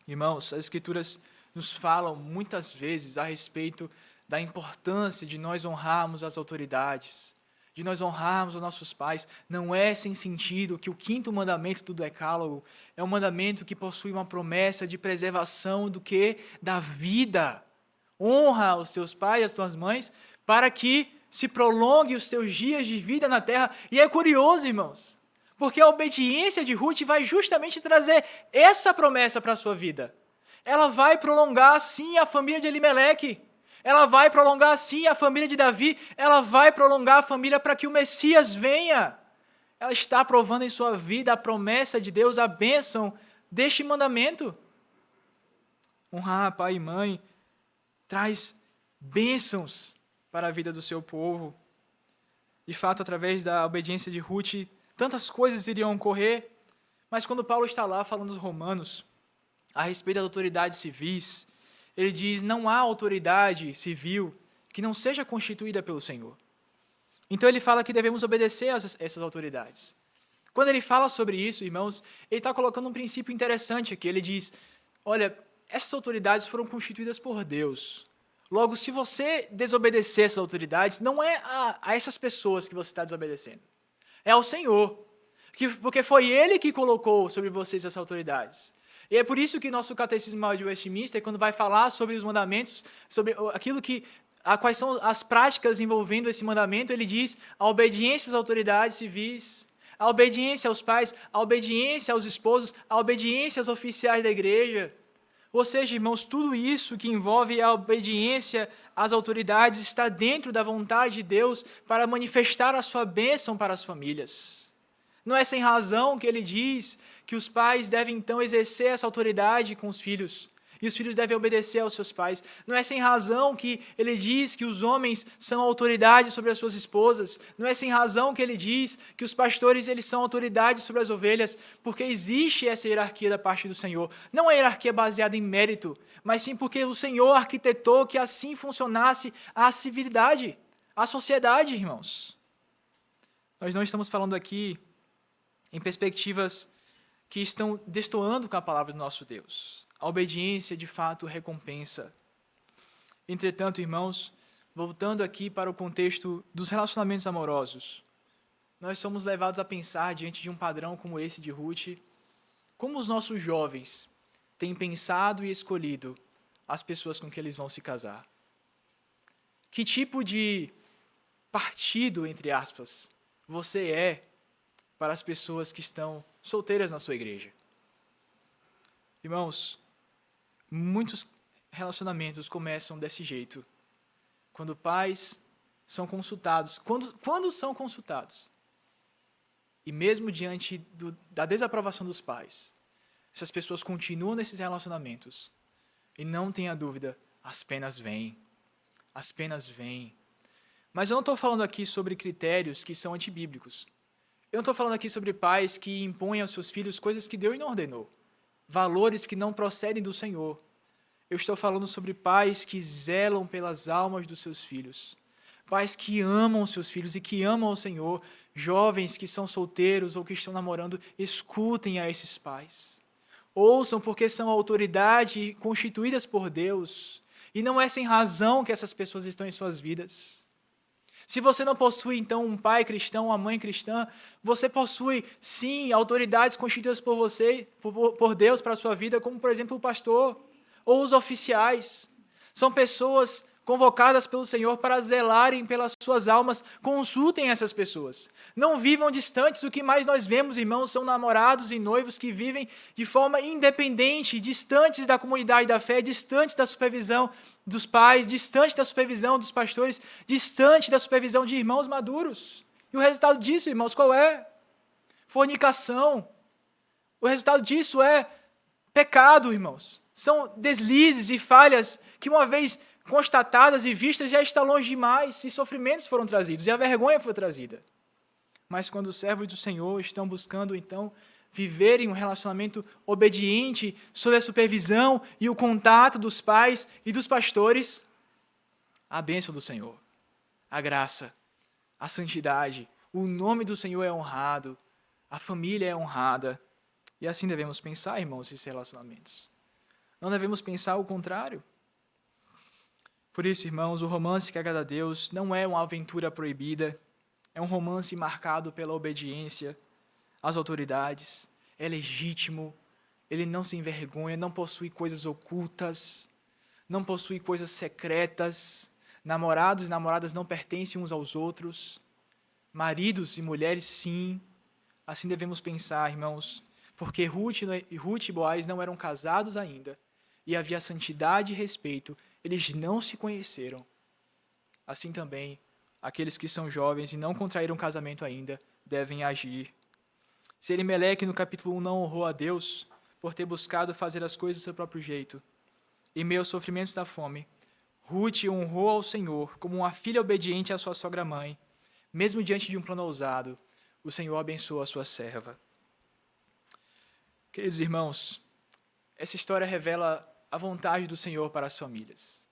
Irmãos, as Escrituras nos falam muitas vezes a respeito da importância de nós honrarmos as autoridades, de nós honrarmos os nossos pais. Não é sem sentido que o 5º mandamento do Decálogo é um mandamento que possui uma promessa de preservação do quê? Da vida. Honra os teus pais e as tuas mães para que se prolongue os teus dias de vida na terra. E é curioso, irmãos, porque a obediência de Ruth vai justamente trazer essa promessa para a sua vida. Ela vai prolongar, sim, a família de Elimeleque. Ela vai prolongar, sim, a família de Davi. Ela vai prolongar a família para que o Messias venha. Ela está provando em sua vida a promessa de Deus, a bênção deste mandamento. Honrar pai e mãe traz bênçãos para a vida do seu povo. De fato, através da obediência de Ruth, tantas coisas iriam ocorrer, mas quando Paulo está lá falando aos Romanos a respeito das autoridades civis, ele diz: não há autoridade civil que não seja constituída pelo Senhor. Então ele fala que devemos obedecer a essas autoridades. Quando ele fala sobre isso, irmãos, ele está colocando um princípio interessante aqui. Ele diz: olha, essas autoridades foram constituídas por Deus. Logo, se você desobedecer essas autoridades, não é a essas pessoas que você está desobedecendo. É ao Senhor. Porque foi Ele que colocou sobre vocês essas autoridades. E é por isso que nosso Catecismo Maior de Westminster, quando vai falar sobre os mandamentos, sobre aquilo quais são as práticas envolvendo esse mandamento, ele diz a obediência às autoridades civis, a obediência aos pais, a obediência aos esposos, a obediência aos oficiais da igreja. Ou seja, irmãos, tudo isso que envolve a obediência às autoridades está dentro da vontade de Deus para manifestar a sua bênção para as famílias. Não é sem razão que ele diz que os pais devem então exercer essa autoridade com os filhos, e os filhos devem obedecer aos seus pais. Não é sem razão que ele diz que os homens são autoridade sobre as suas esposas. Não é sem razão que ele diz que os pastores eles são autoridade sobre as ovelhas, porque existe essa hierarquia da parte do Senhor. Não é hierarquia baseada em mérito, mas sim porque o Senhor arquitetou que assim funcionasse a civilidade, a sociedade, irmãos. Nós não estamos falando aqui em perspectivas que estão destoando com a palavra do nosso Deus. A obediência, de fato, recompensa. Entretanto, irmãos, voltando aqui para o contexto dos relacionamentos amorosos, nós somos levados a pensar, diante de um padrão como esse de Ruth, como os nossos jovens têm pensado e escolhido as pessoas com que eles vão se casar. Que tipo de partido, entre aspas, você é para as pessoas que estão solteiras na sua igreja? Irmãos, muitos relacionamentos começam desse jeito. Quando pais são consultados. Quando são consultados. E mesmo diante da desaprovação dos pais, essas pessoas continuam nesses relacionamentos. E não tenha dúvida, as penas vêm. As penas vêm. Mas eu não estou falando aqui sobre critérios que são antibíblicos. Eu não estou falando aqui sobre pais que impõem aos seus filhos coisas que Deus não ordenou. Valores que não procedem do Senhor. Eu estou falando sobre pais que zelam pelas almas dos seus filhos. Pais que amam os seus filhos e que amam o Senhor. Jovens que são solteiros ou que estão namorando, escutem a esses pais. Ouçam, porque são autoridade constituídas por Deus. E não é sem razão que essas pessoas estão em suas vidas. Se você não possui, então, um pai cristão, uma mãe cristã, você possui, sim, autoridades constituídas por você, por Deus para a sua vida, como, por exemplo, o pastor ou os oficiais. São pessoas convocadas pelo Senhor para zelarem pelas suas almas. Consultem essas pessoas. Não vivam distantes. O que mais nós vemos, irmãos, são namorados e noivos que vivem de forma independente, distantes da comunidade da fé, distantes da supervisão dos pais, distante da supervisão dos pastores, distante da supervisão de irmãos maduros. E o resultado disso, irmãos, qual é? Fornicação. O resultado disso é pecado, irmãos. São deslizes e falhas que, uma vez constatadas e vistas, já está longe demais, e sofrimentos foram trazidos, e a vergonha foi trazida. Mas quando os servos do Senhor estão buscando, então, viverem um relacionamento obediente, sob a supervisão e o contato dos pais e dos pastores, a bênção do Senhor, a graça, a santidade, o nome do Senhor é honrado, a família é honrada, e assim devemos pensar, irmãos, esses relacionamentos. Não devemos pensar o contrário. Por isso, irmãos, o romance que agrada a Deus não é uma aventura proibida, é um romance marcado pela obediência às autoridades, é legítimo, ele não se envergonha, não possui coisas ocultas, não possui coisas secretas, namorados e namoradas não pertencem uns aos outros, maridos e mulheres sim, assim devemos pensar, irmãos, porque Ruth e Boaz não eram casados ainda, e havia santidade e respeito, eles não se conheceram. Assim também, aqueles que são jovens e não contraíram casamento ainda, devem agir. Se Elimeleque, no capítulo 1, não honrou a Deus por ter buscado fazer as coisas do seu próprio jeito, em meio aos sofrimentos da fome, Ruth honrou ao Senhor como uma filha obediente à sua sogra-mãe. Mesmo diante de um plano ousado, o Senhor abençoou a sua serva. Queridos irmãos, essa história revela a vontade do Senhor para as famílias.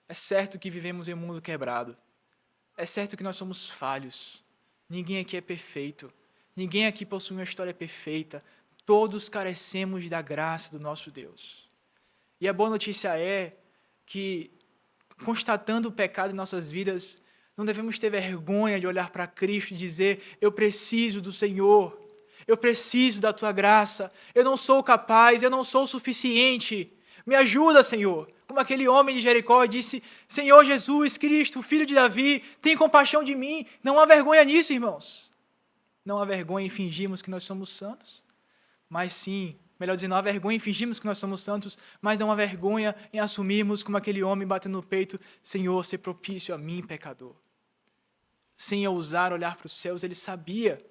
É certo que vivemos em um mundo quebrado. É certo que nós somos falhos. Ninguém aqui é perfeito. Ninguém aqui possui uma história perfeita. Todos carecemos da graça do nosso Deus. E a boa notícia é que, constatando o pecado em nossas vidas, não devemos ter vergonha de olhar para Cristo e dizer: eu preciso do Senhor, eu preciso da Tua graça, eu não sou capaz, eu não sou o suficiente, me ajuda, Senhor. Como aquele homem de Jericó disse: Senhor Jesus Cristo, Filho de Davi, tem compaixão de mim. Não há vergonha nisso, irmãos. Não há vergonha em fingirmos que nós somos santos, mas sim, melhor dizendo, não há vergonha em fingirmos que nós somos santos, mas não há vergonha em assumirmos como aquele homem batendo no peito: Senhor, ser propício a mim, pecador. Sem ousar olhar para os céus, ele sabia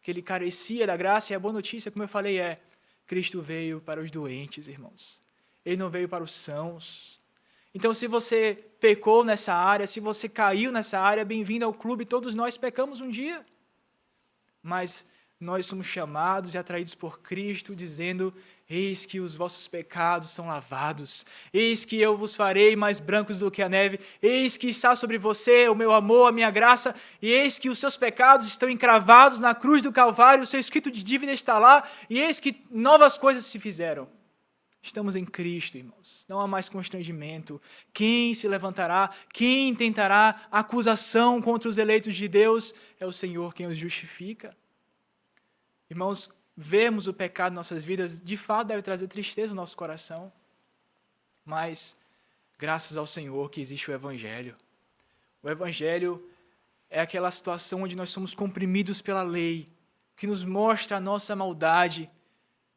que ele carecia da graça, e a boa notícia, como eu falei, é: Cristo veio para os doentes, irmãos. Ele não veio para os sãos. Então, se você pecou nessa área, se você caiu nessa área, bem-vindo ao clube, todos nós pecamos um dia. Mas nós somos chamados e atraídos por Cristo, dizendo: eis que os vossos pecados são lavados, eis que eu vos farei mais brancos do que a neve, eis que está sobre você o meu amor, a minha graça, e eis que os seus pecados estão encravados na cruz do Calvário, o seu escrito de dívida está lá, e eis que novas coisas se fizeram. Estamos em Cristo, irmãos. Não há mais constrangimento. Quem se levantará? Quem tentará acusação contra os eleitos de Deus? É o Senhor quem os justifica. Irmãos, vermos o pecado em nossas vidas, de fato, deve trazer tristeza no nosso coração. Mas, graças ao Senhor que existe o Evangelho. O Evangelho é aquela situação onde nós somos comprimidos pela lei, que nos mostra a nossa maldade.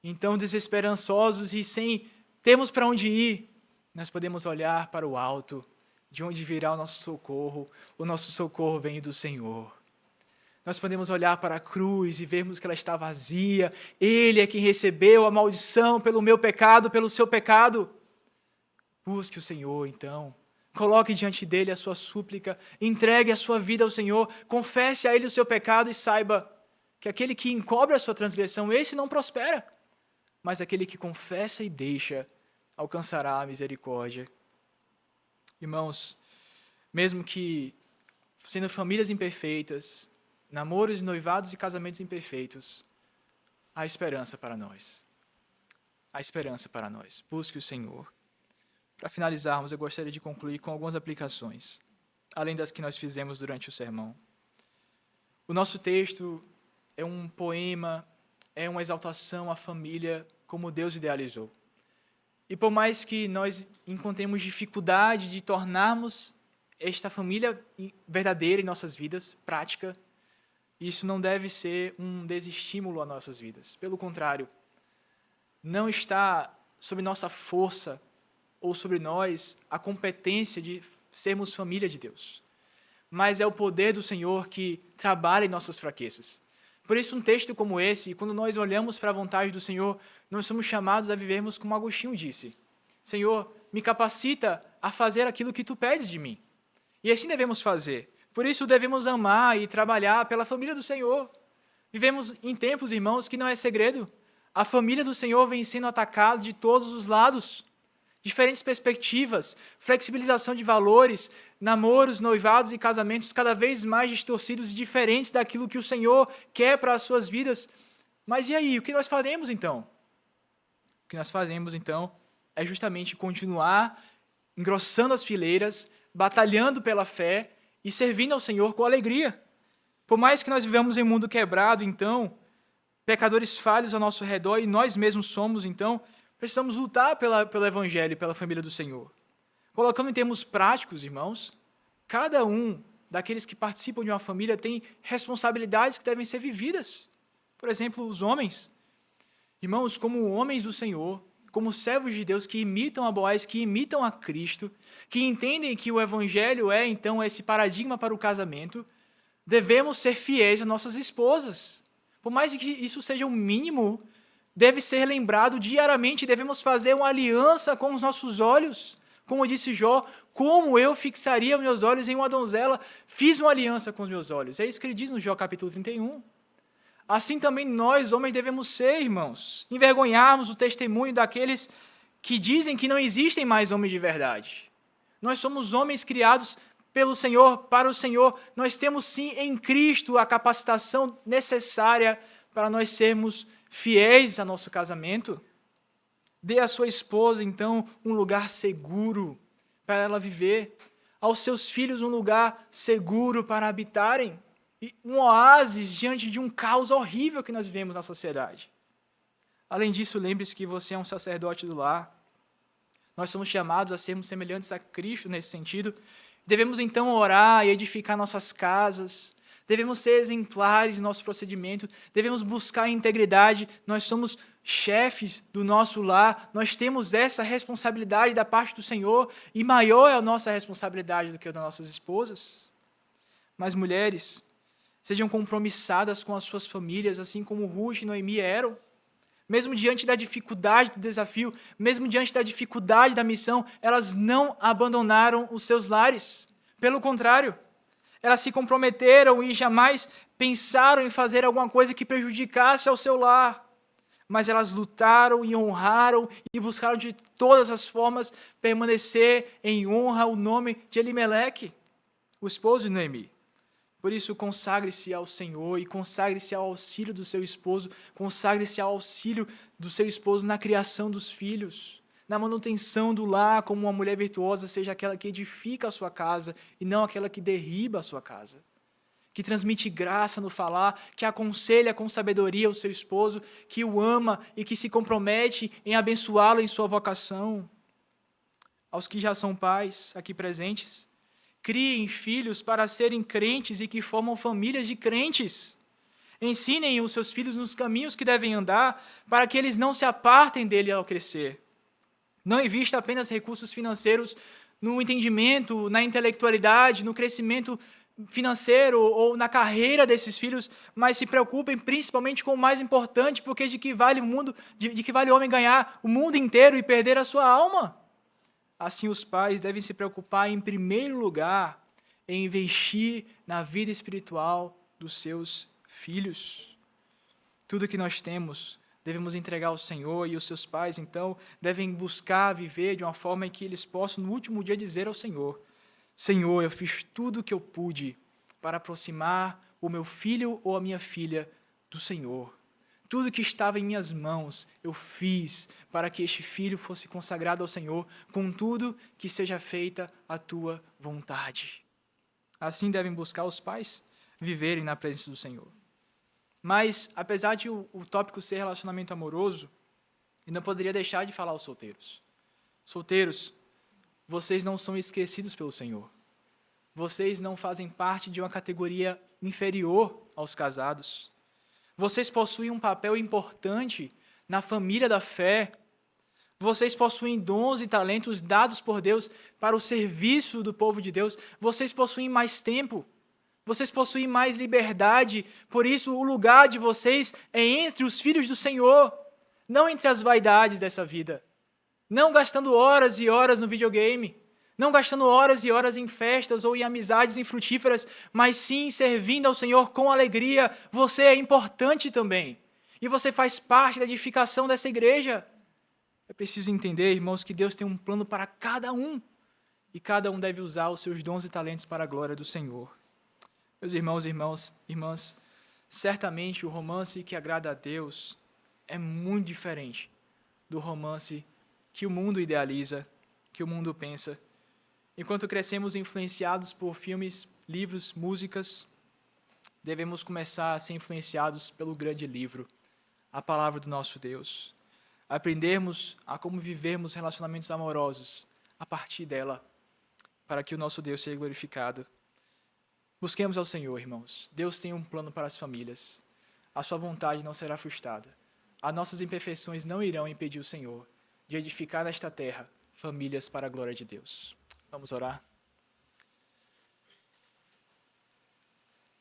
Então, desesperançosos e sem termos para onde ir, nós podemos olhar para o alto, de onde virá o nosso socorro. O nosso socorro vem do Senhor. Nós podemos olhar para a cruz e vermos que ela está vazia. Ele é quem recebeu a maldição pelo meu pecado, pelo seu pecado. Busque o Senhor, então. Coloque diante dele a sua súplica. Entregue a sua vida ao Senhor. Confesse a ele o seu pecado e saiba que aquele que encobre a sua transgressão, esse não prospera. Mas aquele que confessa e deixa, alcançará a misericórdia. Irmãos, mesmo que sendo famílias imperfeitas, namoros, noivados e casamentos imperfeitos, há esperança para nós. Há esperança para nós. Busque o Senhor. Para finalizarmos, eu gostaria de concluir com algumas aplicações, além das que nós fizemos durante o sermão. O nosso texto é um poema, é uma exaltação à família como Deus idealizou. E por mais que nós encontremos dificuldade de tornarmos esta família verdadeira em nossas vidas, prática, isso não deve ser um desestímulo às nossas vidas. Pelo contrário, não está sob nossa força ou sobre nós a competência de sermos família de Deus. Mas é o poder do Senhor que trabalha em nossas fraquezas. Por isso, um texto como esse, quando nós olhamos para a vontade do Senhor, nós somos chamados a vivermos como Agostinho disse: Senhor, me capacita a fazer aquilo que Tu pedes de mim. E assim devemos fazer. Por isso, devemos amar e trabalhar pela família do Senhor. Vivemos em tempos, irmãos, que não é segredo. A família do Senhor vem sendo atacada de todos os lados. Diferentes perspectivas, flexibilização de valores, namoros, noivados e casamentos cada vez mais distorcidos e diferentes daquilo que o Senhor quer para as suas vidas. Mas e aí, o que nós faremos então? O que nós faremos então é justamente continuar engrossando as fileiras, batalhando pela fé e servindo ao Senhor com alegria. Por mais que nós vivamos em um mundo quebrado, então, pecadores falhos ao nosso redor e nós mesmos somos, então, precisamos lutar pelo Evangelho e pela família do Senhor. Colocando em termos práticos, irmãos, cada um daqueles que participam de uma família tem responsabilidades que devem ser vividas. Por exemplo, os homens. Irmãos, como homens do Senhor, como servos de Deus que imitam a Boaz, que imitam a Cristo, que entendem que o Evangelho é, então, esse paradigma para o casamento, devemos ser fiéis às nossas esposas. Por mais que isso seja o mínimo, deve ser lembrado diariamente, devemos fazer uma aliança com os nossos olhos. Como disse Jó, como eu fixaria meus olhos em uma donzela, fiz uma aliança com os meus olhos. É isso que ele diz no Jó capítulo 31. Assim também nós, homens, devemos ser, irmãos, envergonharmos o testemunho daqueles que dizem que não existem mais homens de verdade. Nós somos homens criados pelo Senhor, para o Senhor. Nós temos sim em Cristo a capacitação necessária para nós sermos fiéis ao nosso casamento. Dê à sua esposa, então, um lugar seguro para ela viver. Aos seus filhos, um lugar seguro para habitarem. E um oásis diante de um caos horrível que nós vivemos na sociedade. Além disso, lembre-se que você é um sacerdote do lar. Nós somos chamados a sermos semelhantes a Cristo nesse sentido. Devemos, então, orar e edificar nossas casas. Devemos ser exemplares em nosso procedimento. Devemos buscar a integridade. Nós somos chefes do nosso lar. Nós temos essa responsabilidade da parte do Senhor. E maior é a nossa responsabilidade do que a das nossas esposas. Mas, mulheres, sejam compromissadas com as suas famílias, assim como Ruth e Noemi eram. Mesmo diante da dificuldade do desafio, mesmo diante da dificuldade da missão, elas não abandonaram os seus lares. Pelo contrário, elas se comprometeram e jamais pensaram em fazer alguma coisa que prejudicasse ao seu lar. Mas elas lutaram e honraram e buscaram de todas as formas permanecer em honra ao nome de Elimeleque, o esposo de Noemi. Por isso, consagre-se ao Senhor e consagre-se ao auxílio do seu esposo, consagre-se ao auxílio do seu esposo na criação dos filhos, na manutenção do lar, como uma mulher virtuosa seja aquela que edifica a sua casa e não aquela que derriba a sua casa, que transmite graça no falar, que aconselha com sabedoria o seu esposo, que o ama e que se compromete em abençoá-lo em sua vocação. Aos que já são pais aqui presentes, criem filhos para serem crentes e que formam famílias de crentes. Ensinem os seus filhos nos caminhos que devem andar, para que eles não se apartem dele ao crescer. Não invista apenas recursos financeiros no entendimento, na intelectualidade, no crescimento financeiro ou na carreira desses filhos, mas se preocupem principalmente com o mais importante, porque de que vale o homem ganhar o mundo inteiro e perder a sua alma? Assim, os pais devem se preocupar, em primeiro lugar, em investir na vida espiritual dos seus filhos. Tudo que nós temos, devemos entregar ao Senhor, e os seus pais, então, devem buscar viver de uma forma em que eles possam, no último dia, dizer ao Senhor: Senhor, eu fiz tudo o que eu pude para aproximar o meu filho ou a minha filha do Senhor. Tudo que estava em minhas mãos, eu fiz para que este filho fosse consagrado ao Senhor, contudo, que seja feita a tua vontade. Assim devem buscar os pais viverem na presença do Senhor. Mas, apesar de o tópico ser relacionamento amoroso, eu não poderia deixar de falar aos solteiros. Solteiros, vocês não são esquecidos pelo Senhor. Vocês não fazem parte de uma categoria inferior aos casados. Vocês possuem um papel importante na família da fé. Vocês possuem dons e talentos dados por Deus para o serviço do povo de Deus. Vocês possuem mais tempo. Vocês possuem mais liberdade. Por isso, o lugar de vocês é entre os filhos do Senhor, não entre as vaidades dessa vida. Não gastando horas e horas no videogame. Não gastando horas e horas em festas ou em amizades infrutíferas, mas sim servindo ao Senhor com alegria. Você é importante também. E você faz parte da edificação dessa igreja. É preciso entender, irmãos, que Deus tem um plano para cada um. E cada um deve usar os seus dons e talentos para a glória do Senhor. Meus irmãos e irmãs, certamente o romance que agrada a Deus é muito diferente do romance que o mundo idealiza, que o mundo pensa. Enquanto crescemos influenciados por filmes, livros, músicas, devemos começar a ser influenciados pelo grande livro, a palavra do nosso Deus. Aprendermos a como vivermos relacionamentos amorosos a partir dela, para que o nosso Deus seja glorificado. Busquemos ao Senhor, irmãos. Deus tem um plano para as famílias. A sua vontade não será frustrada. As nossas imperfeições não irão impedir o Senhor de edificar nesta terra famílias para a glória de Deus. Vamos orar?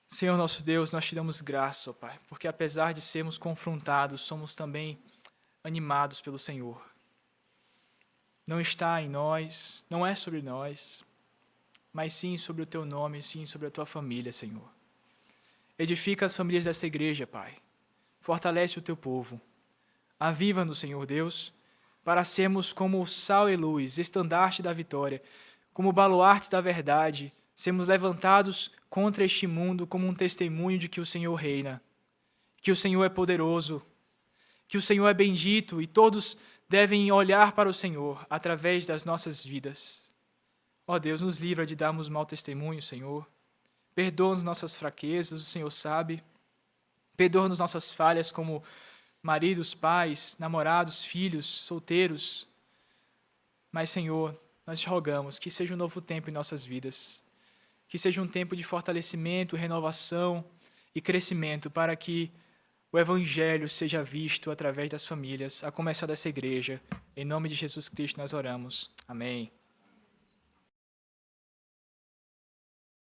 Senhor nosso Deus, nós te damos graça, ó Pai, porque apesar de sermos confrontados, somos também animados pelo Senhor. Não está em nós, não é sobre nós, mas sim sobre o Teu nome, sim sobre a Tua família, Senhor. Edifica as famílias dessa igreja, Pai. Fortalece o Teu povo. Aviva-nos, Senhor Deus, para sermos como o sal e luz, estandarte da vitória, como baluartes da verdade, sermos levantados contra este mundo como um testemunho de que o Senhor reina, que o Senhor é poderoso, que o Senhor é bendito e todos devem olhar para o Senhor através das nossas vidas. Ó Deus, nos livra de darmos mau testemunho, Senhor. Perdoa-nos nossas fraquezas, o Senhor sabe. Perdoa-nos nossas falhas como maridos, pais, namorados, filhos, solteiros. Mas, Senhor, nós te rogamos que seja um novo tempo em nossas vidas. Que seja um tempo de fortalecimento, renovação e crescimento para que o Evangelho seja visto através das famílias, a começar dessa igreja. Em nome de Jesus Cristo nós oramos. Amém.